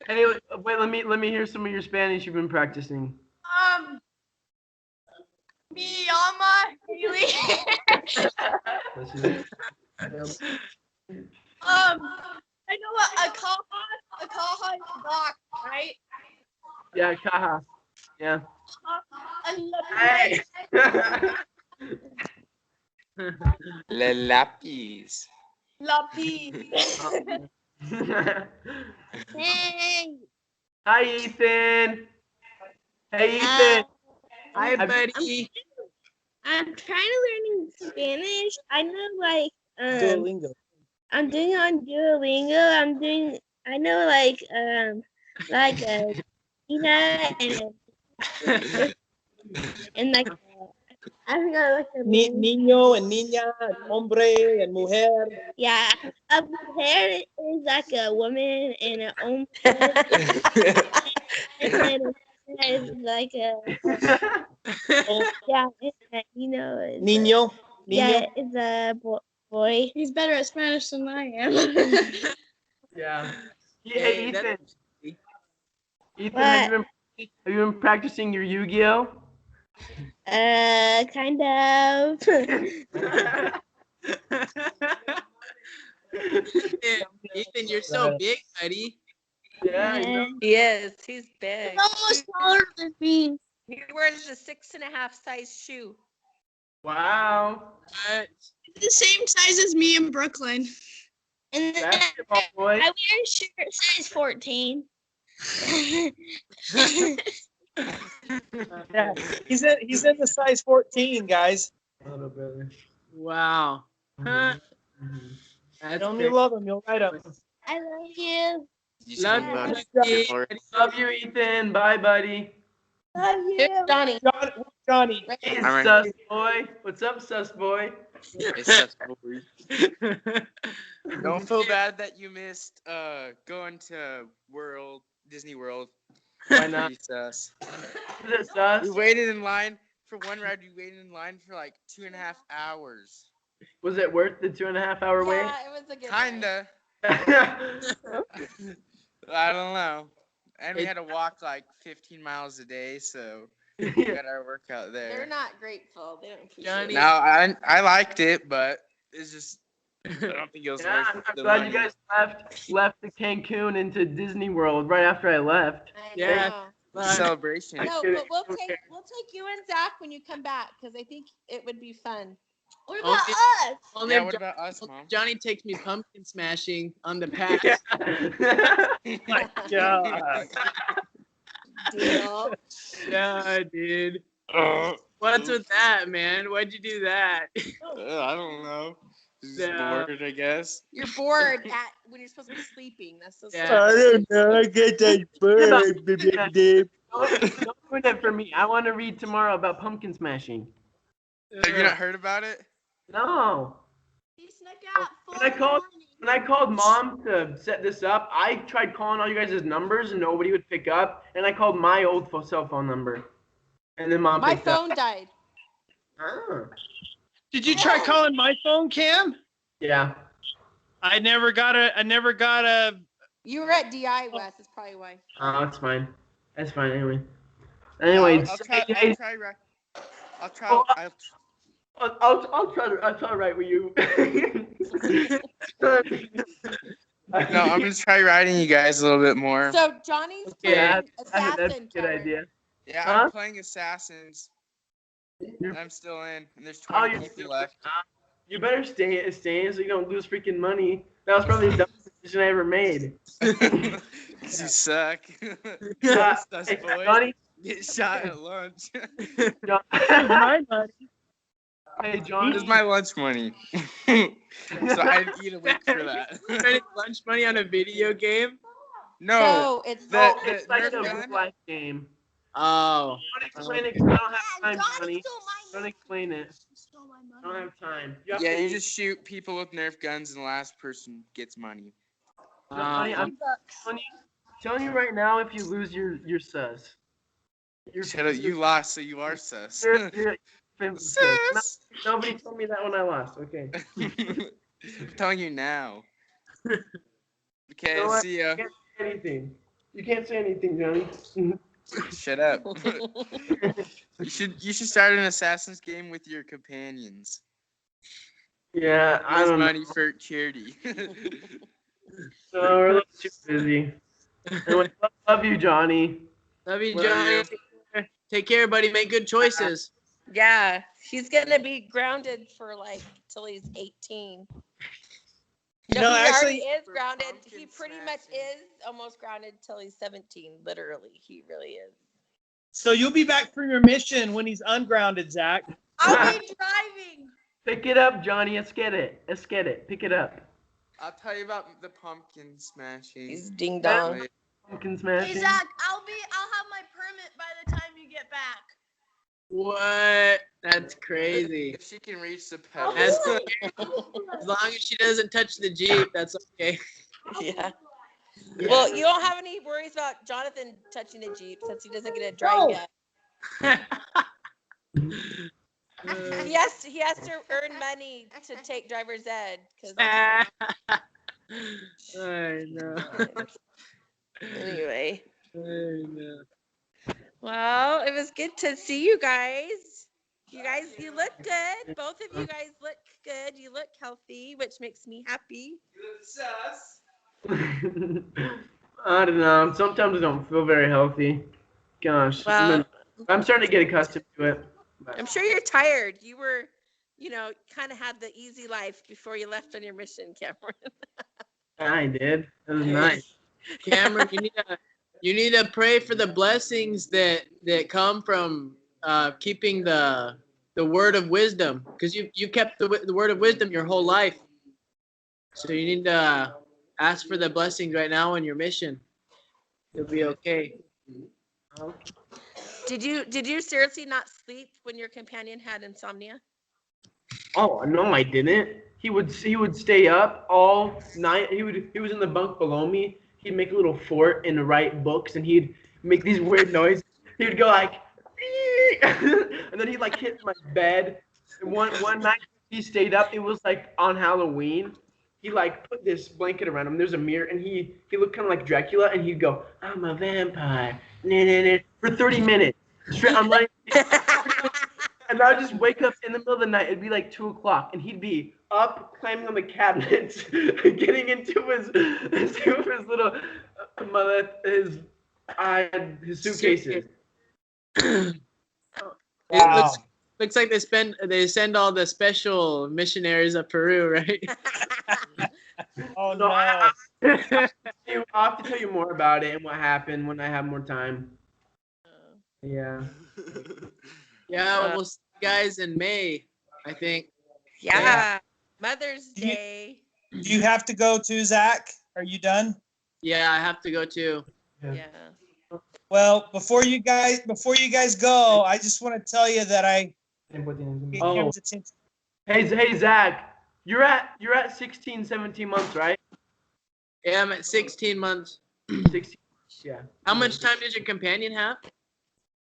[SPEAKER 2] Hey, wait. Let me hear some of your Spanish you've been practicing.
[SPEAKER 7] Mi llama Haley. I know what a caja is a dock, right?
[SPEAKER 2] Yeah, caja. Yeah.
[SPEAKER 6] Hey. Le lápiz.
[SPEAKER 7] Lápiz.
[SPEAKER 9] Hey.
[SPEAKER 2] Hi, Ethan. Hey, Ethan.
[SPEAKER 1] Hi, buddy.
[SPEAKER 9] I'm trying to learn Spanish. I know
[SPEAKER 3] Duolingo.
[SPEAKER 9] I'm doing on Duolingo. I know Tina and like I forgot like the name.
[SPEAKER 3] Niño and niña, and hombre and mujer.
[SPEAKER 9] Yeah, a mujer is like a woman and an hombre and then is like a
[SPEAKER 3] Niño.
[SPEAKER 9] Yeah, it's a boy.
[SPEAKER 7] He's better at Spanish than I am.
[SPEAKER 2] Yeah. Hey, Ethan. Ethan,
[SPEAKER 9] What?
[SPEAKER 2] have you been practicing your Yu-Gi-Oh?
[SPEAKER 9] Kind of.
[SPEAKER 1] Ethan, you're so big, buddy.
[SPEAKER 2] Yeah.
[SPEAKER 5] He is. He's big.
[SPEAKER 9] He's almost taller than me.
[SPEAKER 5] He wears a 6.5 size shoe.
[SPEAKER 2] Wow.
[SPEAKER 7] The same size as me in Brooklyn.
[SPEAKER 9] And then
[SPEAKER 2] Basketball boy.
[SPEAKER 9] I wear a shirt size 14.
[SPEAKER 3] Yeah, he's in the size 14, guys.
[SPEAKER 1] Wow. Huh? That's
[SPEAKER 3] Tell me you love him. You'll write him.
[SPEAKER 9] I love you.
[SPEAKER 1] Love you,
[SPEAKER 2] Love you, Ethan. Bye, buddy.
[SPEAKER 9] Love you.
[SPEAKER 5] Johnny.
[SPEAKER 3] Johnny.
[SPEAKER 2] Hey,
[SPEAKER 6] All right.
[SPEAKER 2] sus boy. What's up, sus boy?
[SPEAKER 6] It's sus boy. Don't feel bad that you missed going to Disney World.
[SPEAKER 2] Why not?
[SPEAKER 6] Pretty sus.
[SPEAKER 2] Is it sus?
[SPEAKER 6] We waited in line for one ride. We waited in line for like 2.5 hours.
[SPEAKER 2] Was it worth the 2.5 hour wait?
[SPEAKER 5] Yeah, it was a good ride.
[SPEAKER 6] Kinda. I don't know. And we had to walk like 15 miles a day, so we got our workout there.
[SPEAKER 5] They're not grateful. They don't appreciate
[SPEAKER 1] Johnny.
[SPEAKER 5] it.
[SPEAKER 6] Now I liked it, but it's just I don't think it was
[SPEAKER 2] Yeah,
[SPEAKER 6] worth
[SPEAKER 2] I'm
[SPEAKER 6] the
[SPEAKER 2] glad
[SPEAKER 6] money.
[SPEAKER 2] you guys left the Cancun into Disney World right after I left.
[SPEAKER 5] I
[SPEAKER 1] Yeah.
[SPEAKER 5] know.
[SPEAKER 6] Celebration.
[SPEAKER 5] No,
[SPEAKER 2] kidding.
[SPEAKER 5] but we'll take you and Zach when you come back because I think it would be fun.
[SPEAKER 9] What about
[SPEAKER 1] Okay.
[SPEAKER 9] us?
[SPEAKER 1] Only
[SPEAKER 6] Yeah,
[SPEAKER 1] if
[SPEAKER 6] what about us, Mom?
[SPEAKER 1] Johnny takes me pumpkin smashing on the pass.
[SPEAKER 3] My God.
[SPEAKER 5] Deal.
[SPEAKER 1] Yeah, dude. What's with that, man? Why'd you do that?
[SPEAKER 6] I don't know. Just
[SPEAKER 1] No.
[SPEAKER 6] bored, I guess.
[SPEAKER 5] You're bored when you're supposed to be sleeping. That's so
[SPEAKER 1] Yeah.
[SPEAKER 5] sad.
[SPEAKER 3] don't know. I get that bird, baby.
[SPEAKER 2] Don't ruin it for me. I want to read tomorrow about pumpkin smashing.
[SPEAKER 6] Have you not heard about it?
[SPEAKER 2] No.
[SPEAKER 9] He snuck out
[SPEAKER 2] When I called mom to set this up, I tried calling all you guys' numbers and nobody would pick up. And I called my old cell phone number. And then mom
[SPEAKER 5] My
[SPEAKER 2] picked up.
[SPEAKER 5] phone died.
[SPEAKER 2] Ah.
[SPEAKER 3] Did you try calling my phone, Cam?
[SPEAKER 2] Yeah.
[SPEAKER 3] I never got a.
[SPEAKER 5] You were at DI, Wes. That's probably why.
[SPEAKER 2] Oh, that's fine. That's fine anyway. I'll try to write with you.
[SPEAKER 6] No, I'm gonna try writing you guys a little bit more.
[SPEAKER 5] So Johnny's
[SPEAKER 2] Yeah,
[SPEAKER 5] playing
[SPEAKER 2] that's a
[SPEAKER 5] Assassin.
[SPEAKER 2] good idea.
[SPEAKER 6] Yeah,
[SPEAKER 2] Huh?
[SPEAKER 6] I'm playing Assassins. And I'm still in, and there's 20 people left.
[SPEAKER 2] You better stay so you don't lose freaking money. That was probably the dumbest decision I ever made.
[SPEAKER 6] You suck. That's boys.
[SPEAKER 2] Johnny,
[SPEAKER 6] Get shot at lunch.
[SPEAKER 3] My money.
[SPEAKER 2] Hey, Johnny.
[SPEAKER 6] This is my lunch money. So I eat a week for that.
[SPEAKER 1] Spending lunch money on a video game?
[SPEAKER 6] No,
[SPEAKER 5] So it's
[SPEAKER 2] It's like
[SPEAKER 6] Nerf
[SPEAKER 2] a
[SPEAKER 6] gun.
[SPEAKER 2] real-life game.
[SPEAKER 1] Oh.
[SPEAKER 2] Don't explain it 'cause I don't have time, Johnny.
[SPEAKER 9] stole my
[SPEAKER 2] Don't explain it.
[SPEAKER 9] Stole my
[SPEAKER 2] I don't have time.
[SPEAKER 6] Yeah, you just shoot people with Nerf guns, and the last person gets money.
[SPEAKER 2] Johnny, I'm telling you right now, if you lose your sus.
[SPEAKER 6] Shut up, you lost, so you are sus.
[SPEAKER 2] You're
[SPEAKER 6] Sus.
[SPEAKER 2] Nobody told me that when I lost. Okay.
[SPEAKER 6] I'm telling you now. Okay,
[SPEAKER 2] You know what?
[SPEAKER 6] see ya.
[SPEAKER 2] You can't say anything. You can't say anything, Johnny.
[SPEAKER 6] Shut up. You should start an Assassin's game with your companions.
[SPEAKER 2] Yeah, I
[SPEAKER 6] Raise
[SPEAKER 2] don't know.
[SPEAKER 6] money for charity.
[SPEAKER 2] No, we're a little too busy. Anyway, love you, Johnny.
[SPEAKER 1] Love you,
[SPEAKER 6] Love
[SPEAKER 1] Johnny.
[SPEAKER 6] you.
[SPEAKER 1] Take care, buddy. Make good choices.
[SPEAKER 5] yeah. He's gonna be grounded for like till he's 18. No,
[SPEAKER 3] No,
[SPEAKER 5] he
[SPEAKER 3] actually-
[SPEAKER 5] already is grounded.
[SPEAKER 6] Pumpkin
[SPEAKER 5] He pretty
[SPEAKER 6] smashing.
[SPEAKER 5] much is almost grounded till he's 17. Literally, he really is.
[SPEAKER 3] So you'll be back from your mission when he's ungrounded, Zach.
[SPEAKER 9] I'll be driving.
[SPEAKER 2] Pick it up, Johnny. Let's get it. Pick it up.
[SPEAKER 6] I'll tell you about the pumpkin smashing.
[SPEAKER 5] He's ding dong.
[SPEAKER 2] Pumpkin
[SPEAKER 9] Hey
[SPEAKER 2] smashing.
[SPEAKER 9] Zach, I'll have my permit by the time you get back.
[SPEAKER 1] What? That's crazy.
[SPEAKER 6] If she can reach the pedals.
[SPEAKER 1] As long as she doesn't touch the Jeep, that's okay.
[SPEAKER 5] Yeah. Well, you don't have any worries about Jonathan touching the Jeep since he doesn't get to drive yet. He has to earn money to take driver's ed.
[SPEAKER 1] I know.
[SPEAKER 5] Anyway,
[SPEAKER 1] I know.
[SPEAKER 5] well, it was good to see you guys. You look good. Both of you guys look good. You look healthy, which makes me happy.
[SPEAKER 2] I don't know. Sometimes I don't feel very healthy. Gosh.
[SPEAKER 5] Well,
[SPEAKER 2] I'm starting to get accustomed to it.
[SPEAKER 5] I'm sure you're tired. You were, kind of had the easy life before you left on your mission, Cameron.
[SPEAKER 2] I did. It was nice.
[SPEAKER 1] Cameron, you need to pray for the blessings that come from keeping the word of wisdom, because you kept the word of wisdom your whole life. So you need to ask for the blessings right now on your mission. You'll be okay.
[SPEAKER 5] Did you seriously not sleep when your companion had insomnia?
[SPEAKER 2] Oh no, I didn't. He would stay up all night. He was in the bunk below me. He'd make a little fort and write books, and he'd make these weird noises. He'd go like, and then he'd like hit my bed. And one night he stayed up. It was like on Halloween. He like put this blanket around him. There's a mirror, and he looked kind of like Dracula, and he'd go, "I'm a vampire," for 30 minutes. Straight, I'm like, and I would just wake up in the middle of the night. It'd be like 2 o'clock, and he'd be up, climbing on the cabinets, getting into his little his suitcases.
[SPEAKER 1] It looks like they send all the special missionaries of Peru, right?
[SPEAKER 3] Oh
[SPEAKER 2] No,
[SPEAKER 3] no.
[SPEAKER 2] I'll have to tell you more about it and what happened when I have more time. Yeah.
[SPEAKER 1] Yeah, we'll see you guys in May, I think.
[SPEAKER 5] Yeah. Mother's
[SPEAKER 3] Do you-
[SPEAKER 5] Day.
[SPEAKER 3] Do you have to go too, Zach? Are you done?
[SPEAKER 1] Yeah, I have to go too.
[SPEAKER 5] Yeah.
[SPEAKER 3] Well, before you guys go, I just want to tell you that I get
[SPEAKER 2] Oh.
[SPEAKER 3] Cam's attention.
[SPEAKER 2] Hey, Zach, you're at 16, 17 months, right?
[SPEAKER 1] Yeah, I'm at 16 months.
[SPEAKER 2] 16. Yeah.
[SPEAKER 1] How much time did your companion have?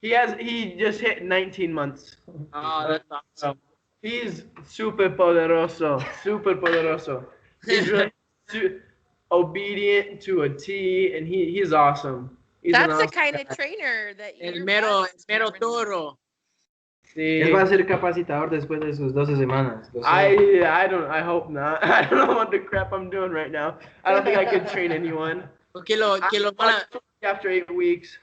[SPEAKER 2] He just hit 19 months.
[SPEAKER 1] Oh, that's awesome.
[SPEAKER 2] He's super poderoso. He's really obedient to a T, and he's awesome. He's
[SPEAKER 5] That's
[SPEAKER 2] an
[SPEAKER 5] the
[SPEAKER 2] awesome
[SPEAKER 5] kind
[SPEAKER 2] guy.
[SPEAKER 5] of trainer that
[SPEAKER 1] El
[SPEAKER 5] you're
[SPEAKER 1] mero
[SPEAKER 5] blessed to have.
[SPEAKER 1] toro.
[SPEAKER 4] Él va a ser capacitador después de sus 12 semanas.
[SPEAKER 2] I hope not. I don't know what the crap I'm doing right now. I don't think I could train anyone.
[SPEAKER 1] Que lo van
[SPEAKER 2] After 8 weeks.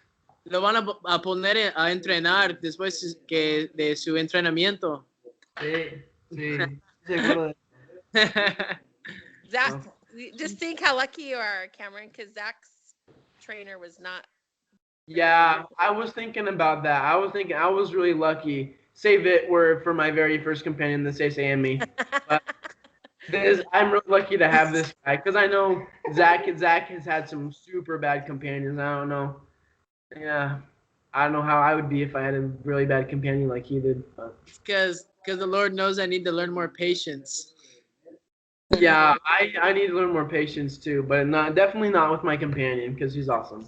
[SPEAKER 1] lo van a poner a entrenar después que de su entrenamiento.
[SPEAKER 4] Sí, seguro.
[SPEAKER 5] Zach, just think how lucky you are, Cameron, because Zach's trainer was not.
[SPEAKER 2] Yeah, I was thinking about that. I was really lucky. Save it for my very first companion, the Sese and me. But I'm really lucky to have this guy because I know Zach has had some super bad companions. I don't know. Yeah, I don't know how I would be if I had a really bad companion like he did.
[SPEAKER 1] Because the Lord knows I need to learn more patience.
[SPEAKER 2] Yeah, I need to learn more patience too, but definitely not with my companion because he's awesome.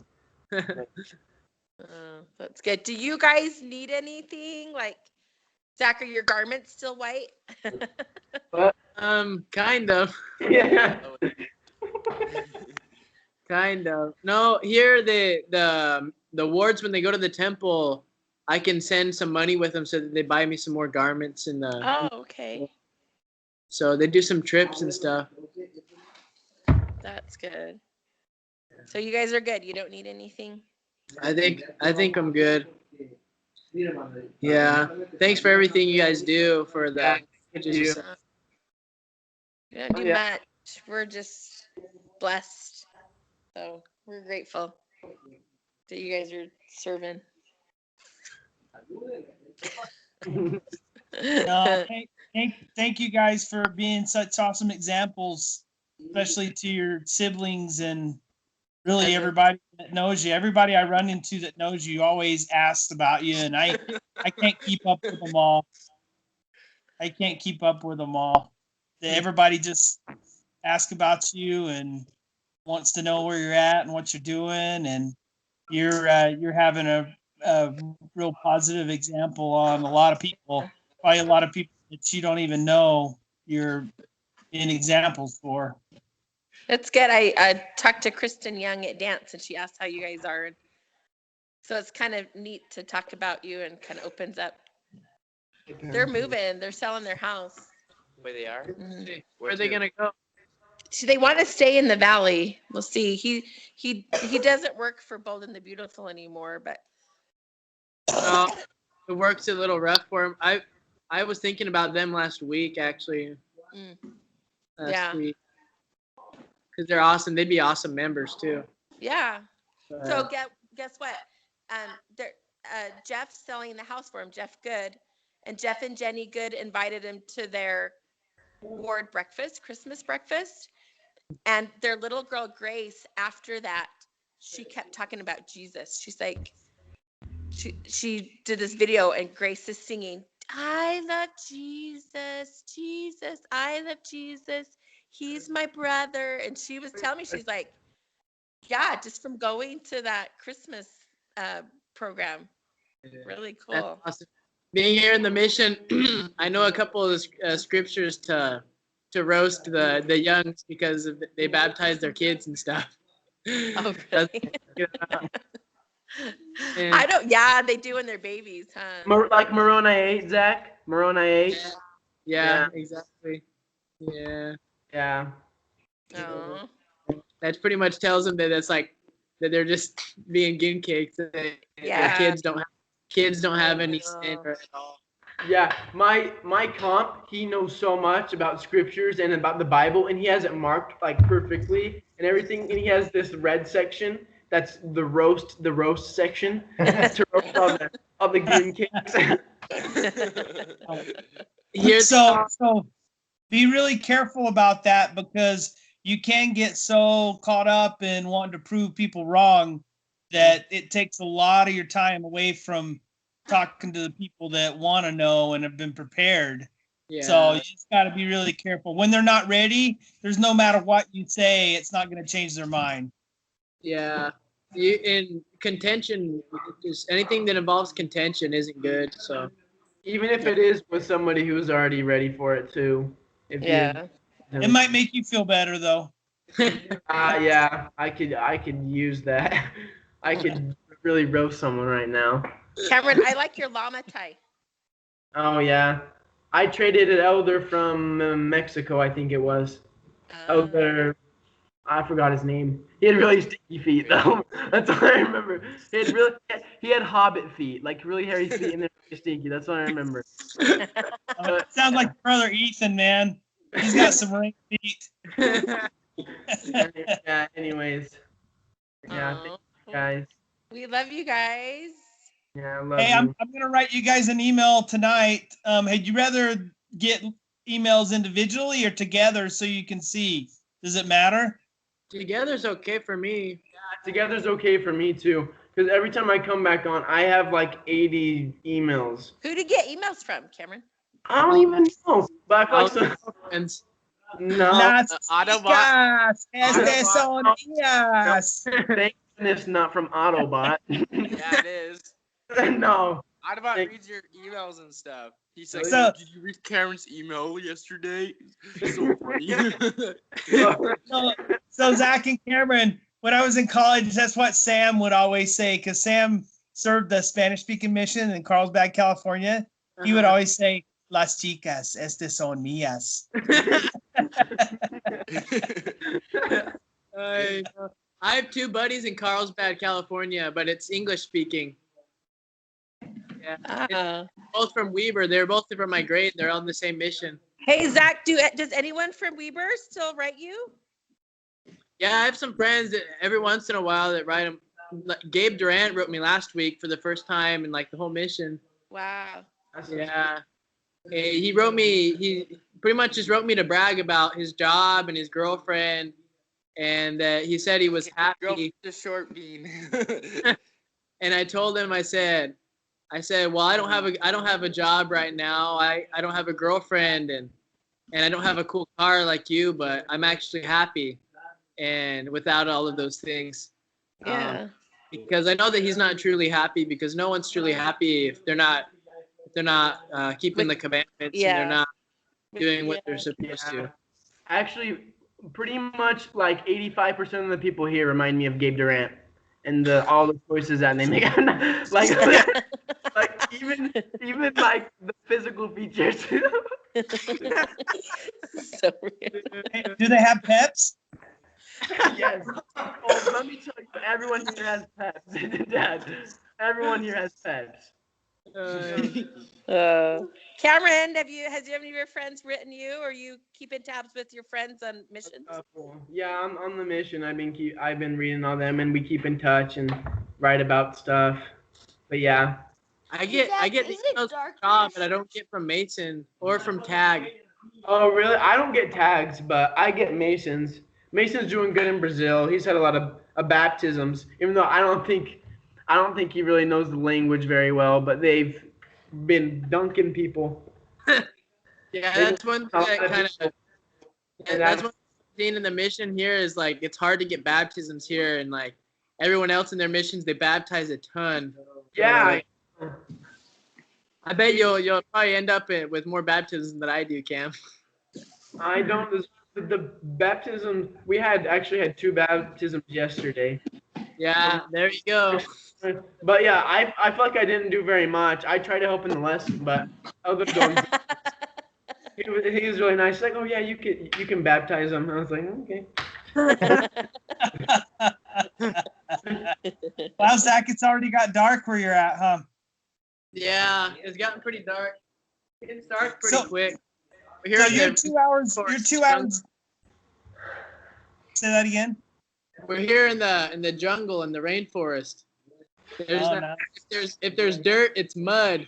[SPEAKER 5] That's good. Do you guys need anything? Like, Zach, are your garments still white?
[SPEAKER 1] Kind of.
[SPEAKER 2] Yeah.
[SPEAKER 1] Kind of. No, here the wards when they go to the temple, I can send some money with them so that they buy me some more garments and
[SPEAKER 5] Oh, okay.
[SPEAKER 1] So they do some trips and stuff.
[SPEAKER 5] That's good. So you guys are good. You don't need anything.
[SPEAKER 1] I think I'm good. Yeah. Thanks for everything you guys do for that.
[SPEAKER 5] We don't do much. We're just blessed. So we're grateful that you guys are serving.
[SPEAKER 3] Thank you guys for being such awesome examples, especially to your siblings and really everybody that knows you. Everybody I run into that knows you always asks about you, and I can't keep up with them all. Everybody just asks about you and wants to know where you're at and what you're doing, and you're having a real positive example on a lot of people. Probably a lot of people that you don't even know you're being examples for.
[SPEAKER 5] That's good. I talked to Kristen Young at dance, and she asked how you guys are. So it's kind of neat to talk about you and kind of opens up. They're moving. They're selling their house.
[SPEAKER 6] Where they are?
[SPEAKER 5] Mm-hmm.
[SPEAKER 1] Where are they gonna go?
[SPEAKER 5] They want to stay in the valley. We'll see. He doesn't work for Bold and the Beautiful anymore, but
[SPEAKER 1] it works a little rough for him. I was thinking about them last week actually. Last week. Because they're awesome. They'd be awesome members too.
[SPEAKER 5] Yeah. So guess what? Jeff's selling the house for him, Jeff Good. And Jeff and Jenny Good invited him to their ward breakfast, Christmas breakfast. And their little girl, Grace, after that, she kept talking about Jesus. She's like, she did this video and Grace is singing, I love Jesus, Jesus, I love Jesus. He's my brother. And she was telling me, she's like, yeah, just from going to that Christmas program. Really cool.
[SPEAKER 1] That's awesome. Being here in the mission, I know a couple of scriptures to roast the youngs because they baptize their kids and stuff.
[SPEAKER 5] Oh, really? I don't. Yeah, they do when they're babies, huh?
[SPEAKER 2] Like Moroni 8, Zach. Moroni 8.
[SPEAKER 1] Yeah, exactly. Yeah.
[SPEAKER 2] Yeah.
[SPEAKER 5] Oh.
[SPEAKER 1] That pretty much tells them that it's like that they're just being guinea cakes.
[SPEAKER 5] Yeah.
[SPEAKER 1] Kids don't have any sin at all.
[SPEAKER 2] Yeah, my comp, he knows so much about scriptures and about the Bible, and he has it marked like perfectly and everything. And he has this red section that's the roast section to roast all the green cakes.
[SPEAKER 3] So be really careful about that because you can get so caught up in wanting to prove people wrong that it takes a lot of your time away from talking to the people that want to know and have been prepared.
[SPEAKER 1] Yeah.
[SPEAKER 3] So you just got to be really careful. When they're not ready, there's no matter what you say, it's not going to change their mind.
[SPEAKER 1] Yeah. In contention, just anything that involves contention isn't good. So
[SPEAKER 2] Even if it is with somebody who's already ready for it too.
[SPEAKER 5] Yeah.
[SPEAKER 3] It might make you feel better though.
[SPEAKER 2] Yeah, I could use that. I could really roast someone right now.
[SPEAKER 5] Cameron, I like your llama tie.
[SPEAKER 2] Oh yeah, I traded an elder from Mexico, I think it was. Elder, I forgot his name. He had really sticky feet though. That's all I remember. He had hobbit feet, like really hairy feet, and they're really stinky. That's what I remember.
[SPEAKER 3] Sounds like brother Ethan, man. He's got some ring feet.
[SPEAKER 2] Yeah. Anyways. Yeah. Thank you guys.
[SPEAKER 5] We love you guys.
[SPEAKER 2] Yeah, I love
[SPEAKER 3] Hey,
[SPEAKER 2] you.
[SPEAKER 3] I'm gonna write you guys an email tonight. Had you rather get emails individually or together so you can see? Does it matter?
[SPEAKER 1] Together's okay for me.
[SPEAKER 2] Together's okay for me too, because every time I come back on, I have like 80 emails.
[SPEAKER 5] Who did you get emails from, Cameron?
[SPEAKER 2] I don't even know, but I feel like
[SPEAKER 1] Friends.
[SPEAKER 2] no.
[SPEAKER 3] Las
[SPEAKER 6] Autobot.
[SPEAKER 3] chicas, estas son ellas.
[SPEAKER 2] Thank goodness not from Autobot.
[SPEAKER 6] Yeah, it is.
[SPEAKER 2] No.
[SPEAKER 6] Autobot reads your emails and stuff. He's like,
[SPEAKER 3] So-
[SPEAKER 6] did you read Cameron's email yesterday? It's so funny.
[SPEAKER 3] So Zach and Cameron, when I was in college, that's what Sam would always say, because Sam served the Spanish-speaking mission in Carlsbad, California. He would always say, Las chicas, estas son mías.
[SPEAKER 1] I have two buddies in Carlsbad, California, but it's English speaking. Yeah, both from Weber. They're both from my grade. They're on the same mission.
[SPEAKER 5] Hey, Zach, does anyone from Weber still write you?
[SPEAKER 1] Yeah, I have some friends that every once in a while that write them. Gabe Durant wrote me last week for the first time in like the whole mission.
[SPEAKER 5] Wow.
[SPEAKER 1] Yeah. He wrote me, he pretty much just wrote me to brag about his job and his girlfriend, and he said he was happy.
[SPEAKER 6] The short bean.
[SPEAKER 1] And I told him, I said, well, I don't have a job right now. I don't have a girlfriend and I don't have a cool car like you, but I'm actually happy and without all of those things.
[SPEAKER 5] Yeah.
[SPEAKER 1] Because I know that he's not truly happy, because no one's truly happy if they're not keeping the commandments and they're not doing what they're supposed to.
[SPEAKER 2] Actually, pretty much like 85% of the people here remind me of Gabe Durant and all the choices that they make. like even like the physical features.
[SPEAKER 5] So weird.
[SPEAKER 3] Do they have pets?
[SPEAKER 2] Yes. Oh, let me tell you, everyone here has pets. Dad, everyone here has pets.
[SPEAKER 5] Cameron, has any of your friends written you, or you keeping tabs with your friends on missions?
[SPEAKER 2] Yeah, I'm on the mission. I've been reading all them, and we keep in touch and write about stuff. But yeah,
[SPEAKER 1] I get emails from Shaw, but I don't get from Mason or from Tag.
[SPEAKER 2] Oh really? I don't get tags, but I get Mason's. Mason's doing good in Brazil. He's had a lot of baptisms, even though I don't think he really knows the language very well. But they've been dunking people.
[SPEAKER 1] Yeah, that's one thing that kind of. That's one thing in the mission here is like it's hard to get baptisms here, and like everyone else in their missions, they baptize a ton.
[SPEAKER 2] Yeah.
[SPEAKER 1] I bet you'll probably end up with more baptisms than I do, Cam.
[SPEAKER 2] I don't. The baptism we actually had 2 baptisms yesterday.
[SPEAKER 1] Yeah, there you go.
[SPEAKER 2] But yeah, I feel like I didn't do very much. I tried to help in the lesson, but Elder Jones, he was really nice. He's like, oh yeah, you can baptize them. I was like, okay.
[SPEAKER 3] Wow, Zach, it's already got dark where you're at, huh?
[SPEAKER 1] Yeah, it's gotten pretty dark. It starts pretty quick.
[SPEAKER 3] So you're 2 hours. You're 2 hours. Say that again.
[SPEAKER 1] We're here in the jungle in the rainforest. Nice. If there's dirt, it's mud.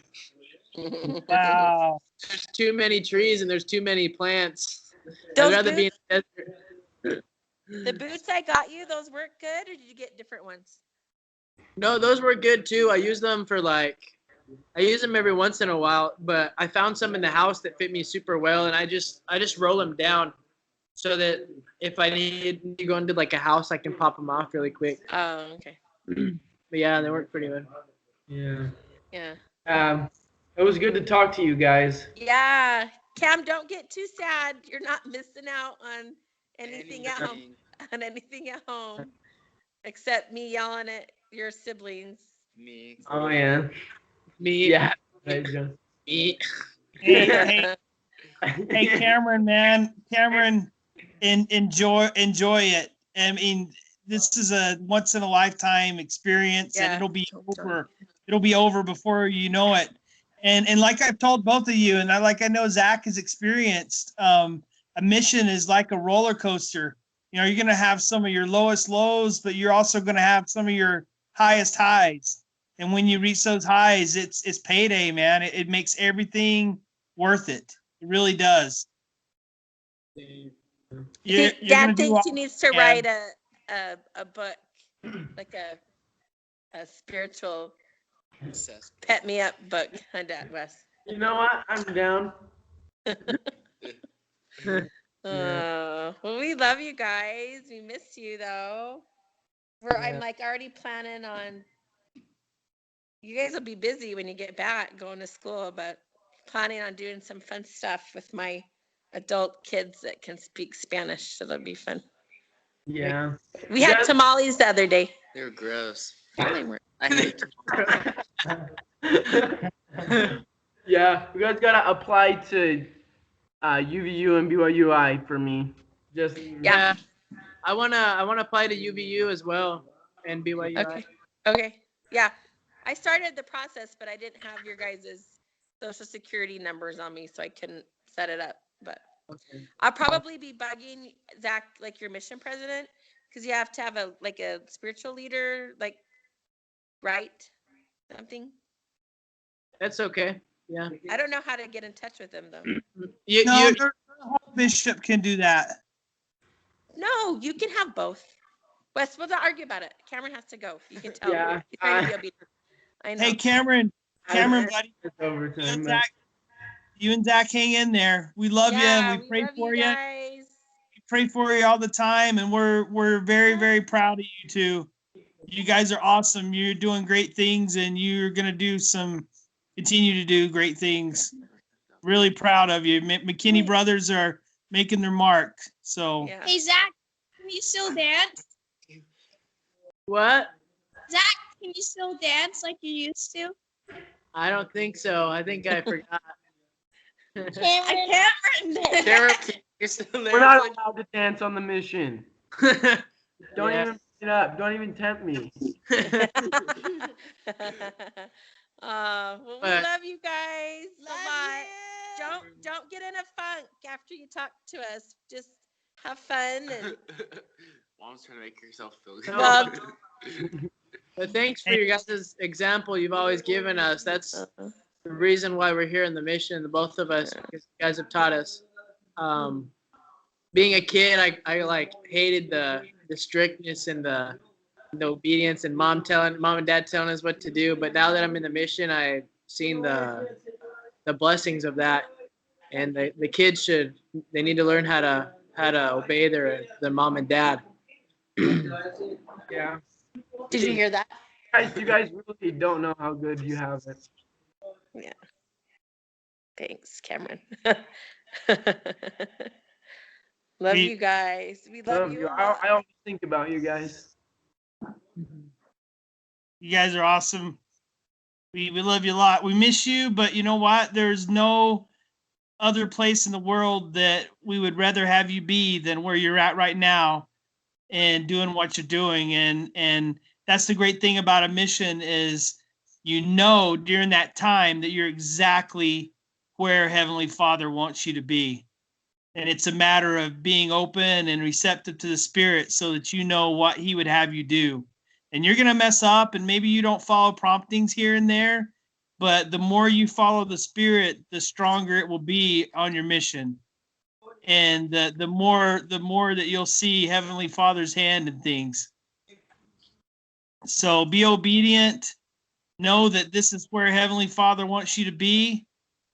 [SPEAKER 3] Wow.
[SPEAKER 1] There's too many trees and there's too many plants.
[SPEAKER 5] Those
[SPEAKER 1] I'd rather be in the desert.
[SPEAKER 5] The boots I got you, those work good, or did you get different ones?
[SPEAKER 1] No, those were good too. I use them for I use them every once in a while, but I found some in the house that fit me super well, and I just roll them down so that if I need to go into like a house, I can pop them off really quick.
[SPEAKER 5] Oh, okay.
[SPEAKER 1] But yeah, they work pretty good.
[SPEAKER 2] Yeah.
[SPEAKER 5] Yeah.
[SPEAKER 2] It was good to talk to you guys.
[SPEAKER 5] Yeah. Cam, don't get too sad. You're not missing out on anything at home. On anything at home, except me yelling at your siblings.
[SPEAKER 6] Me.
[SPEAKER 2] Oh yeah.
[SPEAKER 1] Me.
[SPEAKER 2] Yeah.
[SPEAKER 1] Me.
[SPEAKER 3] Hey, Cameron, man, Cameron, enjoy it. I mean, this is a once in a lifetime experience, and it'll be over. It'll be over before you know it. And like I've told both of you, and I know Zach has experienced, a mission is like a roller coaster. You know, you're going to have some of your lowest lows, but you're also going to have some of your highest highs. And when you reach those highs, it's payday, man. It makes everything worth it. It really does.
[SPEAKER 5] Dad thinks he needs to write a book, like a spiritual pet me up book on Dad West.
[SPEAKER 2] You know what? I'm down.
[SPEAKER 5] Well, we love you guys. We miss you though. I'm like already planning on. You guys will be busy when you get back going to school, but planning on doing some fun stuff with my adult kids that can speak Spanish. So that'll be fun.
[SPEAKER 2] Yeah.
[SPEAKER 5] We had tamales the other day.
[SPEAKER 6] They were gross.
[SPEAKER 5] I
[SPEAKER 6] hate
[SPEAKER 2] tamales. Yeah, you guys gotta apply to UVU and BYUI for me. Just
[SPEAKER 1] yeah. I wanna apply to UVU as well and BYUI.
[SPEAKER 5] Okay. Yeah. I started the process, but I didn't have your guys' social security numbers on me, so I couldn't set it up. But I'll probably be bugging Zach, like your mission president, because you have to have a spiritual leader, right? Something.
[SPEAKER 1] That's okay. Yeah.
[SPEAKER 5] I don't know how to get in touch with him though.
[SPEAKER 3] Your bishop can do that.
[SPEAKER 5] No, you can have both. Wes, we'll not argue about it. Cameron has to go. You can tell.
[SPEAKER 2] Yeah.
[SPEAKER 5] He's trying to be obedient. I know.
[SPEAKER 3] Hey, Cameron, buddy. You and Zach hang in there. We love you. And we pray for you. We pray for you all the time, and we're very, very proud of you two. You guys are awesome. You're doing great things, and you're gonna continue to do great things. Really proud of you. McKinney brothers are making their mark. So.
[SPEAKER 9] Yeah. Hey Zach, can you still dance?
[SPEAKER 1] What?
[SPEAKER 9] Zach, can you still dance like you used to?
[SPEAKER 1] I don't think so. I think I forgot.
[SPEAKER 5] Cameron.
[SPEAKER 2] We're not allowed to dance on the mission. Don't even bring it up. Don't even tempt me.
[SPEAKER 5] Well, we love you guys a lot. Don't get in a funk after you talk to us. Just have fun and.
[SPEAKER 6] Mom's trying to make yourself feel good.
[SPEAKER 1] But thanks for your guys' example you've always given us. That's the reason why we're here in the mission, the both of us, because you guys have taught us. Being a kid, I hated the strictness and the obedience and mom and dad telling us what to do. But now that I'm in the mission, I've seen the blessings of that, and the kids they need to learn how to obey their mom and dad.
[SPEAKER 2] Yeah.
[SPEAKER 5] Did you hear that?
[SPEAKER 2] You guys really don't know how good you have it.
[SPEAKER 5] Yeah. Thanks, Cameron. Love you guys. We love you.
[SPEAKER 2] I always think about you guys.
[SPEAKER 3] You guys are awesome. We love you a lot. We miss you, but you know what? There's no other place in the world that we would rather have you be than where you're at right now and doing what you're doing. And that's the great thing about a mission is, during that time that you're exactly where Heavenly Father wants you to be. And it's a matter of being open and receptive to the Spirit so that you know what He would have you do. And you're going to mess up, and maybe you don't follow promptings here and there, but the more you follow the Spirit, the stronger it will be on your mission. And the more that you'll see Heavenly Father's hand in things. So be obedient. Know that this is where Heavenly Father wants you to be.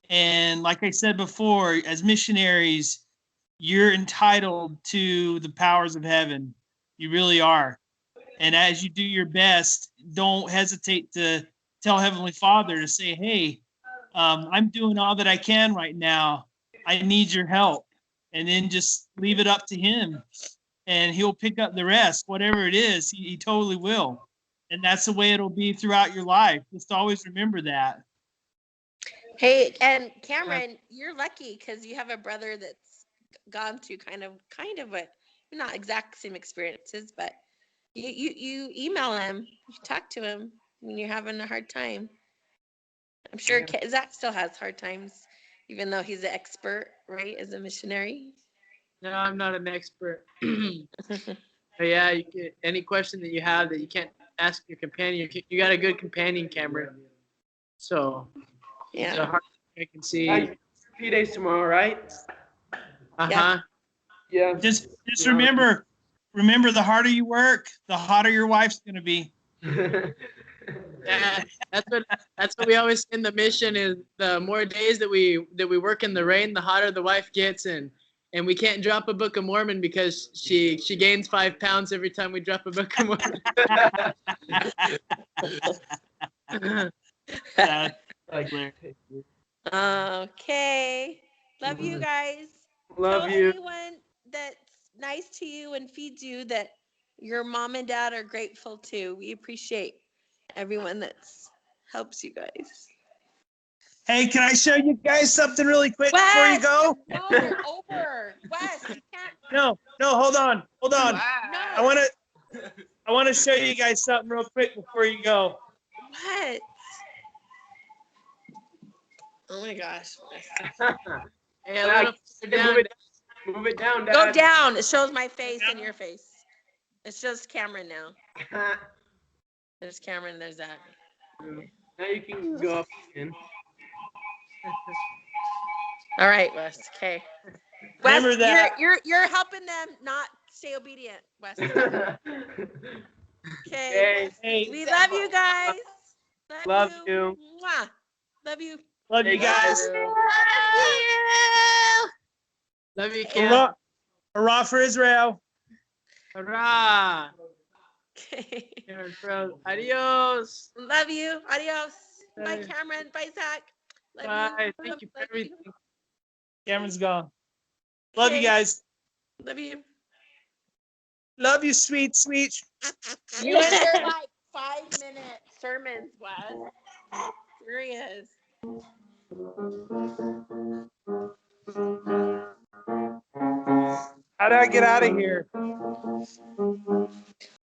[SPEAKER 3] And like I said before, as missionaries, you're entitled to the powers of heaven. You really are. And as you do your best, don't hesitate to tell Heavenly Father to say, hey, I'm doing all that I can right now. I need your help. And then just leave it up to him. And he'll pick up the rest, whatever it is, he totally will. And that's the way it'll be throughout your life. Just always remember that.
[SPEAKER 5] Hey, and Cameron, you're lucky because you have a brother that's gone through kind of what, not exact same experiences, but you email him, you talk to him when you're having a hard time. I'm sure Zach still has hard times, even though he's an expert, right, as a missionary.
[SPEAKER 1] No, I'm not an expert. But yeah, you can, any question that you have that you can't ask your companion, you got a good companion, Cameron. So
[SPEAKER 5] yeah,
[SPEAKER 1] the hard I can see.
[SPEAKER 2] Few days tomorrow, right?
[SPEAKER 1] Uh-huh.
[SPEAKER 2] Yeah.
[SPEAKER 3] Just remember, the harder you work, the hotter your wife's gonna be.
[SPEAKER 1] Yeah, that's what we always say in the mission is the more days that we work in the rain, the hotter the wife gets, and we can't drop a Book of Mormon because she gains 5 pounds every time we drop a Book of Mormon.
[SPEAKER 5] Okay. Love you guys.
[SPEAKER 2] Love
[SPEAKER 5] Tell
[SPEAKER 2] you.
[SPEAKER 5] anyone that's nice to you and feeds you that your mom and dad are grateful too. We appreciate everyone that's helps you guys.
[SPEAKER 3] Hey, can I show you guys something really quick before you go?
[SPEAKER 5] No, they're over. Wes, you can't.
[SPEAKER 3] No, hold on.
[SPEAKER 5] No.
[SPEAKER 3] I want to show you guys something real quick before you go.
[SPEAKER 5] What? Oh my gosh.
[SPEAKER 1] Hey, a little down.
[SPEAKER 2] Move it down, Dad.
[SPEAKER 5] Go down. It shows my face and your face. It's just Cameron now. There's Cameron. There's Zach.
[SPEAKER 2] Now you can go up again.
[SPEAKER 5] All right, Wes. Okay.
[SPEAKER 3] Remember
[SPEAKER 5] Wes,
[SPEAKER 3] that.
[SPEAKER 5] you're helping them not stay obedient, Wes. Okay.
[SPEAKER 3] Hey,
[SPEAKER 5] We love you guys.
[SPEAKER 2] Love you.
[SPEAKER 5] Mwah. Love you.
[SPEAKER 3] Love you guys.
[SPEAKER 1] Love you, Cam.
[SPEAKER 3] Hurrah for Israel.
[SPEAKER 1] Hurrah.
[SPEAKER 5] Okay.
[SPEAKER 1] Adios.
[SPEAKER 5] Love you. Adios. Bye,
[SPEAKER 1] Bye.
[SPEAKER 5] Cameron. Bye, Zach. Love
[SPEAKER 1] Bye.
[SPEAKER 5] you.
[SPEAKER 1] Thank you for
[SPEAKER 5] Love
[SPEAKER 1] everything.
[SPEAKER 3] Cameron's gone. Love you
[SPEAKER 5] Okay.
[SPEAKER 3] guys.
[SPEAKER 5] Love you.
[SPEAKER 3] Love you, sweet, sweet.
[SPEAKER 5] You and your like 5-minute sermons, Wes. Serious.
[SPEAKER 3] How do I get out of here?